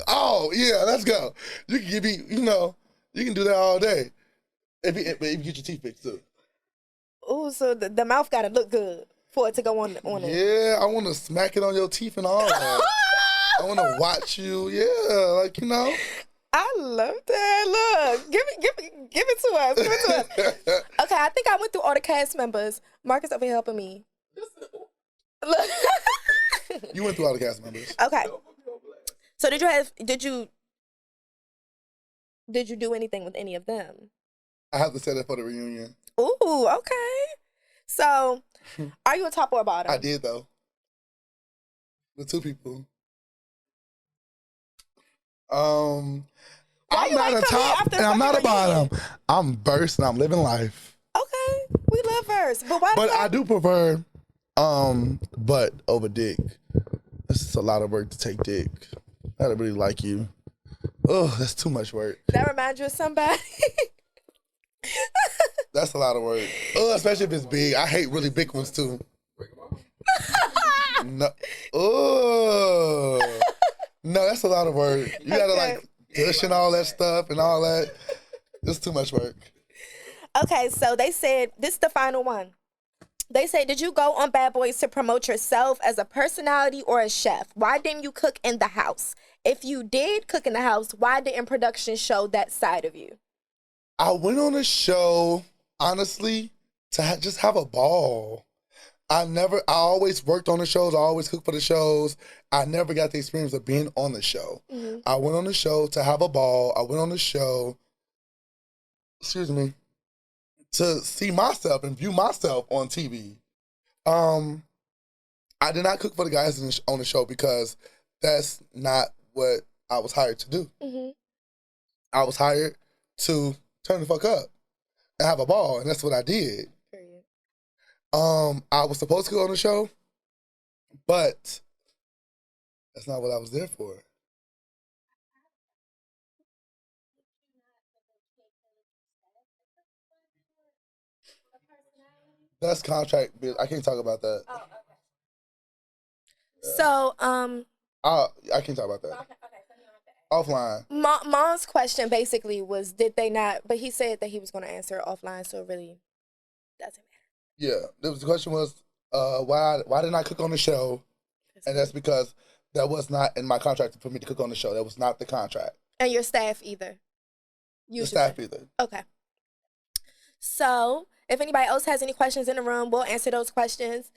[SPEAKER 2] oh yeah, let's go. You can give me, you can do that all day. If you get your teeth fixed too.
[SPEAKER 1] Ooh, so the mouth gotta look good for it to go on it.
[SPEAKER 2] Yeah, I want to smack it on your teeth and all that. I want to watch you. Yeah, like
[SPEAKER 1] I love that. Look, give it to us. Give it to us. Okay, I think I went through all the cast members. Marcus over here helping me. Look.
[SPEAKER 2] You went through all the cast members.
[SPEAKER 1] Okay. So did you do anything with any of them?
[SPEAKER 2] I have to say that for the reunion.
[SPEAKER 1] Ooh, okay. So, are you a top or a bottom?
[SPEAKER 2] I did though. With two people. I'm not a top and I'm not a bottom. I'm Verse and I'm living life.
[SPEAKER 1] Okay, we love Verse, but why?
[SPEAKER 2] But I do prefer butt over dick. This is a lot of work to take dick. I gotta really like you. Oh, that's too much work.
[SPEAKER 1] That reminds you of somebody.
[SPEAKER 2] That's a lot of work. Oh, especially if it's big. I hate really big ones too. No. Oh. No, that's a lot of work. You gotta like push and all that stuff and all that. It's too much work.
[SPEAKER 1] Okay, so they said, this is the final one. They say, did you go on Bad Boys to promote yourself as a personality or a chef? Why didn't you cook in the house? If you did cook in the house, why didn't production show that side of you?
[SPEAKER 2] I went on a show, honestly, to just have a ball. I always worked on the shows. I always cooked for the shows. I never got the experience of being on the show. Mm-hmm. I went on the show to have a ball. I went on the show, to see myself and view myself on TV. I did not cook for the guys on the show because that's not what I was hired to do. Mm-hmm. I was hired to turn the fuck up and have a ball, and that's what I did. Period. I was supposed to go on the show, but that's not what I was there for. That's contract. I can't talk about that.
[SPEAKER 1] Oh, okay. Yeah. So,
[SPEAKER 2] I can't talk about that. Okay. Offline.
[SPEAKER 1] Mom's question basically was, did they not? But he said that he was going to answer it offline, so it really doesn't matter.
[SPEAKER 2] Yeah, the question was, why didn't I cook on the show? And that's because That was not in my contract for me to cook on the show. That was not the contract.
[SPEAKER 1] And your staff either?
[SPEAKER 2] The staff either.
[SPEAKER 1] Okay. So, if anybody else has any questions in the room, we'll answer those questions.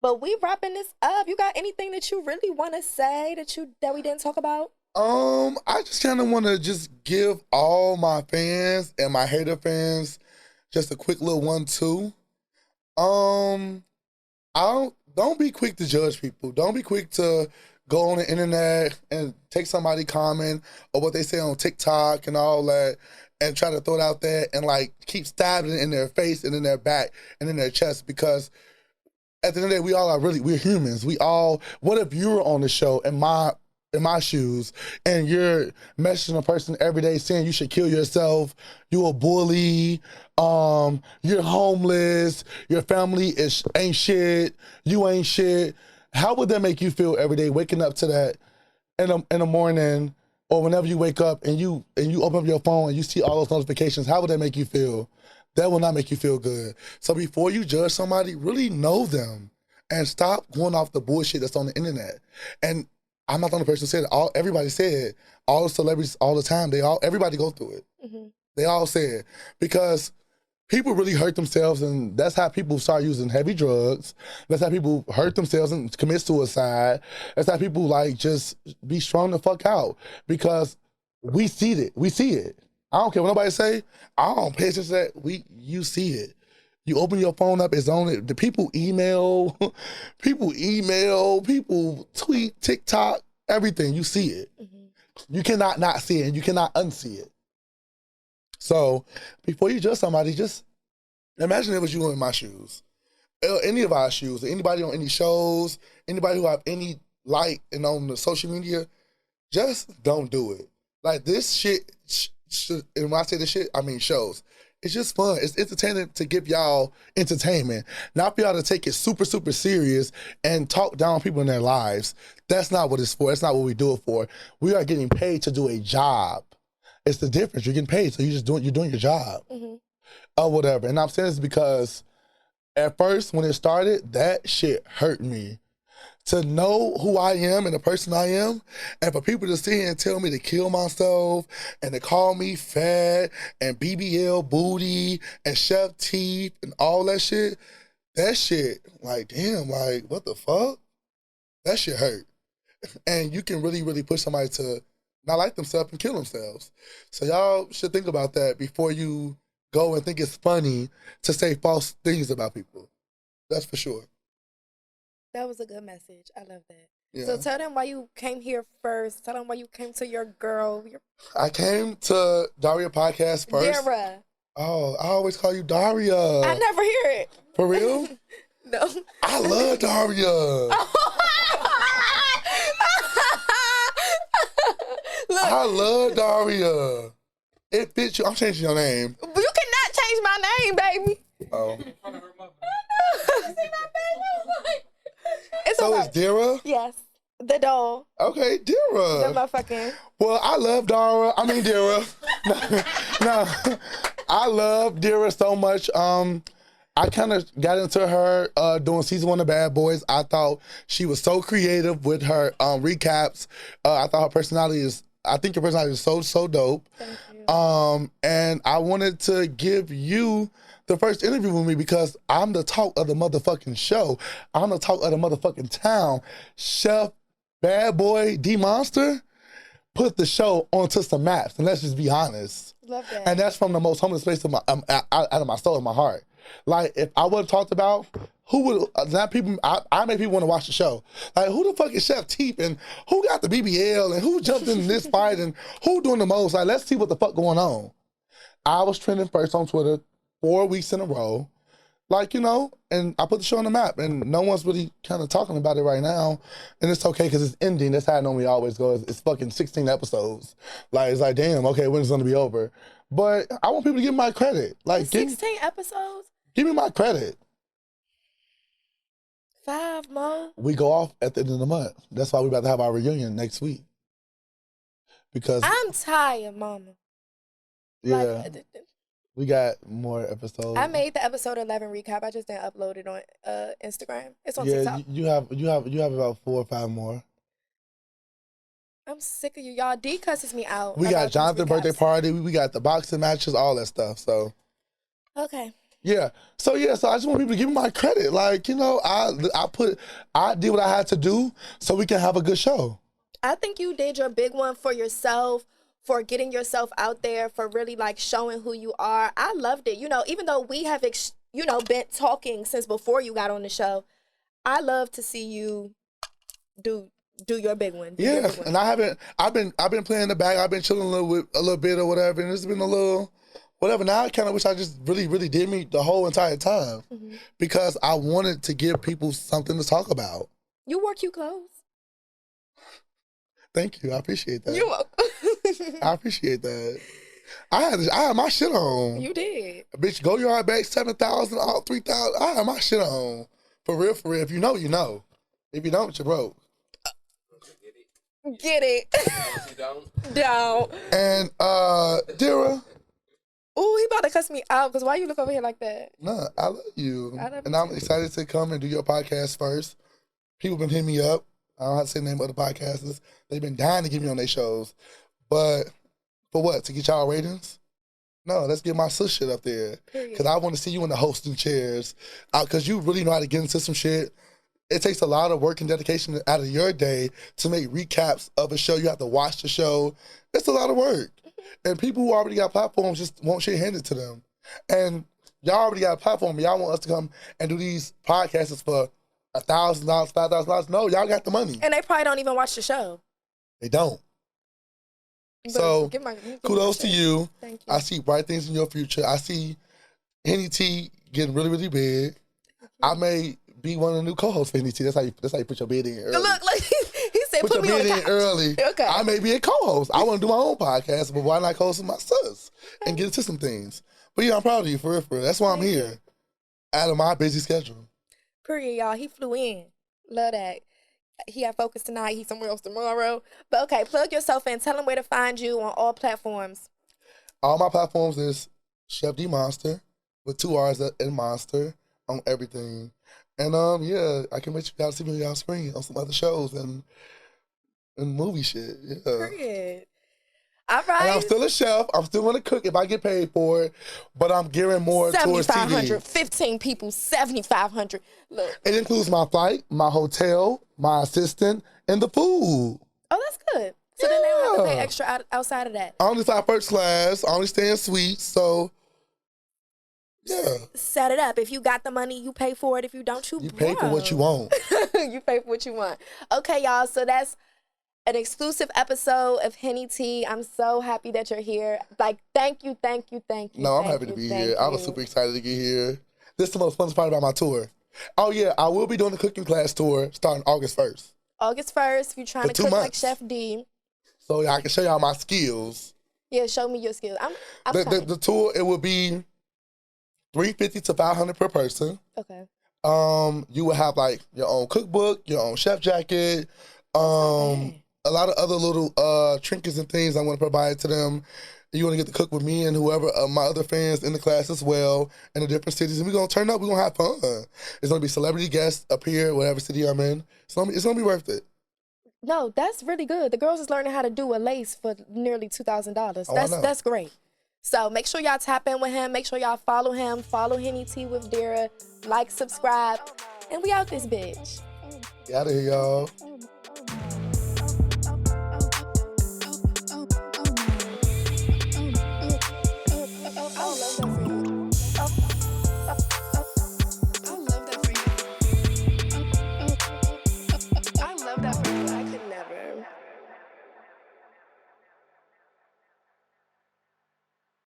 [SPEAKER 1] But we wrapping this up. You got anything that you really want to say that we didn't talk about?
[SPEAKER 2] I just kind of want to just give all my fans and my hater fans just a quick little 1-2. Don't be quick to judge people. Don't be quick to go on the internet and take somebody comment or what they say on TikTok and all that and try to throw it out there and like keep stabbing it in their face and in their back and in their chest, because at the end of the day, we're humans. What if you were on the show in my shoes and you're messaging a person every day saying you should kill yourself, you a bully, you're homeless, your family ain't shit, you ain't shit. How would that make you feel every day waking up to that in the morning, or whenever you wake up and you open up your phone and you see all those notifications? How would that make you feel? That will not make you feel good. So before you judge somebody, really know them and stop going off the bullshit that's on the internet. And I'm not the only person who said it. Everybody said, all the celebrities all the time, everybody go through it. Mm-hmm. They all say it because people really hurt themselves, and that's how people start using heavy drugs. That's how people hurt themselves and commit suicide. That's how people like just be strung the fuck out, because we see it. We see it. I don't care what nobody say. I don't pay attention to that. You see it. You open your phone up, it's on it. The people email, people tweet, TikTok, everything. You see it. Mm-hmm. You cannot not see it, and you cannot unsee it. So before you judge somebody, just imagine it was you in my shoes, any of our shoes, anybody on any shows, anybody who have any light and on the social media, just don't do it. Like this shit, and when I say this shit, I mean shows. It's just fun. It's entertaining to give y'all entertainment, not for y'all to take it super, super serious and talk down people in their lives. That's not what it's for. That's not what we do it for. We are getting paid to do a job. It's the difference. You're getting paid, so you're doing your job, mm-hmm. or whatever. And I'm saying this because at first, when it started, that shit hurt me. To know who I am and the person I am, and for people to sit here and tell me to kill myself and to call me fat and BBL booty and chef teeth and all that shit, like, damn, like, what the fuck? That shit hurt. And you can really, really push somebody to not like themselves and kill themselves. So y'all should think about that before you go and think it's funny to say false things about people. That's for sure.
[SPEAKER 1] That was a good message. I love that.
[SPEAKER 2] Yeah.
[SPEAKER 1] So tell them why you came here first. Tell them why you came to your girl.
[SPEAKER 2] I came to Daria podcast first.
[SPEAKER 1] Dira.
[SPEAKER 2] Oh, I always call you Daria.
[SPEAKER 1] I never hear it.
[SPEAKER 2] For real?
[SPEAKER 1] No.
[SPEAKER 2] I love Daria.
[SPEAKER 1] Look.
[SPEAKER 2] I love Daria. It fits you. I'm changing your name.
[SPEAKER 1] You cannot change my name, baby.
[SPEAKER 2] Oh.
[SPEAKER 1] See my face? It's
[SPEAKER 2] so
[SPEAKER 1] okay.
[SPEAKER 2] It's Dira?
[SPEAKER 1] Yes. The doll.
[SPEAKER 2] Okay, Dira.
[SPEAKER 1] The motherfucking.
[SPEAKER 2] Well, I love Dira. No, I love Dira so much. I kind of got into her doing season 1 of Bad Boys. I thought she was so creative with her recaps. I thought her personality is, I think your personality is so dope.
[SPEAKER 1] Thank you.
[SPEAKER 2] And I wanted to give you the first interview with me because I'm the talk of the motherfucking show. I'm the talk of the motherfucking town. Chef Bad Boy D Monster put the show onto some maps, and let's just be honest.
[SPEAKER 1] Love that.
[SPEAKER 2] And that's from the most humble place of out of my soul and my heart. Like, if I would have talked about who would not people, I make people want to watch the show. Like, who the fuck is Chef Teeth, and who got the BBL, and who jumped in this fight, and who doing the most? Like, let's see what the fuck going on. I was trending first on Twitter 4 weeks in a row. Like, you know, and I put the show on the map, and no one's really kind of talking about it right now. And it's okay because it's ending. That's how it normally always goes. It's fucking 16 episodes. Like, it's like, damn, okay, when's it going to be over? But I want people to give me my credit. Like,
[SPEAKER 1] 16 episodes?
[SPEAKER 2] Give me my credit.
[SPEAKER 1] 5 more?
[SPEAKER 2] We go off at the end of the month. That's why we're about to have our reunion next week. Because
[SPEAKER 1] I'm tired, mama.
[SPEAKER 2] Yeah. We got more episodes.
[SPEAKER 1] I made the episode 11 recap. I just didn't upload it on Instagram. It's on
[SPEAKER 2] TikTok.
[SPEAKER 1] TikTok.
[SPEAKER 2] You have about 4 or 5 more.
[SPEAKER 1] I'm sick of you. Y'all, D cusses me out.
[SPEAKER 2] We got
[SPEAKER 1] about
[SPEAKER 2] Jonathan's
[SPEAKER 1] these
[SPEAKER 2] birthday
[SPEAKER 1] recaps.
[SPEAKER 2] party. We got the boxing matches, all that stuff. So
[SPEAKER 1] Okay.
[SPEAKER 2] yeah. So I just want people to give me my credit. Like, I did what I had to do so we can have a good show.
[SPEAKER 1] I think you did your big one for yourself, for getting yourself out there, for really like showing who you are. I loved it. Even though we have been talking since before you got on the show, I love to see you do your big one.
[SPEAKER 2] Yeah, and I've been playing the bag. I've been chilling a little bit or whatever, and it's been a little whatever. Now I kind of wish I just really did me the whole entire time because I wanted to give people something to talk about.
[SPEAKER 1] You wore cute clothes.
[SPEAKER 2] Thank you, I appreciate that.
[SPEAKER 1] You're welcome.
[SPEAKER 2] I appreciate that. I had my shit on.
[SPEAKER 1] You did.
[SPEAKER 2] Bitch, go yard back 7,000, all 3,000. I had my shit on. For real. If you know, you know. If you don't, you're broke.
[SPEAKER 1] Get it. Don't.
[SPEAKER 2] And Dira.
[SPEAKER 1] Ooh, he about to cuss me out because why you look over here like that?
[SPEAKER 2] Nah, I love you.
[SPEAKER 1] I love
[SPEAKER 2] and
[SPEAKER 1] you
[SPEAKER 2] I'm excited to come and do your podcast first. People been hitting me up. I don't have to say the name of the podcasters. They've been dying to get me on their shows. But for what? To get y'all ratings? No, let's get my sis shit up there. Because I want to see you in the hosting chairs. Because you really know how to get into some shit. It takes a lot of work and dedication out of your day to make recaps of a show. You have to watch the show. It's a lot of work. And people who already got platforms just want shit handed to them. And y'all already got a platform. Y'all want us to come and do these podcasts for $1,000, $5,000. No, y'all got the money.
[SPEAKER 1] And they probably don't even watch the show.
[SPEAKER 2] They don't.
[SPEAKER 1] But
[SPEAKER 2] So,
[SPEAKER 1] give
[SPEAKER 2] kudos to you.
[SPEAKER 1] Thank you.
[SPEAKER 2] I see bright things in your future. I see Henny T getting really big. I may be one of the new co-hosts for Henny T. That's how you put your bid in early.
[SPEAKER 1] Look, he said
[SPEAKER 2] Put
[SPEAKER 1] put me
[SPEAKER 2] your
[SPEAKER 1] on
[SPEAKER 2] bid
[SPEAKER 1] the
[SPEAKER 2] in
[SPEAKER 1] couch.
[SPEAKER 2] early.
[SPEAKER 1] Okay.
[SPEAKER 2] I may be a co-host. I want to do my own podcast, but why not co-host with my sis and get into some things? But yeah, I'm proud of you, for real. That's why I'm here. Out of my busy schedule.
[SPEAKER 1] Period, y'all. He flew in. Love that. He had focus tonight. He's somewhere else tomorrow. But okay, plug yourself in. Tell them where to find you on all platforms.
[SPEAKER 2] All my platforms is Chef D Monster with 2 R's in Monster on everything. And yeah, I can make you guys see me on y'all screen on some other shows and movie shit. Yeah.
[SPEAKER 1] Period. All right.
[SPEAKER 2] And I'm still a chef. I'm still gonna cook if I get paid for it, but I'm gearing more towards TV.
[SPEAKER 1] 7,500, 15 people, 7,500. Look.
[SPEAKER 2] It includes my flight, my hotel, my assistant, and the food.
[SPEAKER 1] Oh, that's good. So then they don't have to pay extra outside of that.
[SPEAKER 2] I only fly first class. I only stay in suites. So yeah.
[SPEAKER 1] Set it up. If you got the money, you pay for it. If you don't, you
[SPEAKER 2] pay for what you want.
[SPEAKER 1] You pay for what you want. Okay, y'all. So that's an exclusive episode of Henny T. I'm so happy that you're here. Like, thank you.
[SPEAKER 2] No, I'm happy to be here. I was super excited to get here. This is the most fun part about my tour. Oh yeah, I will be doing the cooking class tour starting August 1st.
[SPEAKER 1] August 1st, if you're trying
[SPEAKER 2] For
[SPEAKER 1] to
[SPEAKER 2] 2
[SPEAKER 1] cook like
[SPEAKER 2] months.
[SPEAKER 1] Chef D.
[SPEAKER 2] So I can show y'all my skills.
[SPEAKER 1] Yeah, show me your skills. I'm
[SPEAKER 2] The tour, it will be $350 to $500 per person.
[SPEAKER 1] Okay.
[SPEAKER 2] You will have like your own cookbook, your own chef jacket, a lot of other little trinkets and things I want to provide to them. You want to get to cook with me and whoever my other fans in the class as well in the different cities, and we're gonna turn up. We're gonna have fun. It's gonna be celebrity guests up here, whatever city I'm in. So it's gonna be worth it.
[SPEAKER 1] No, that's really good. The girls is learning how to do a lace for nearly $2,000. That's great. So make sure y'all tap in with him. Make sure y'all follow him. Follow Henny T with Dira. Like, subscribe, and we out this bitch.
[SPEAKER 2] Get out of here, y'all.
[SPEAKER 1] I love that for you.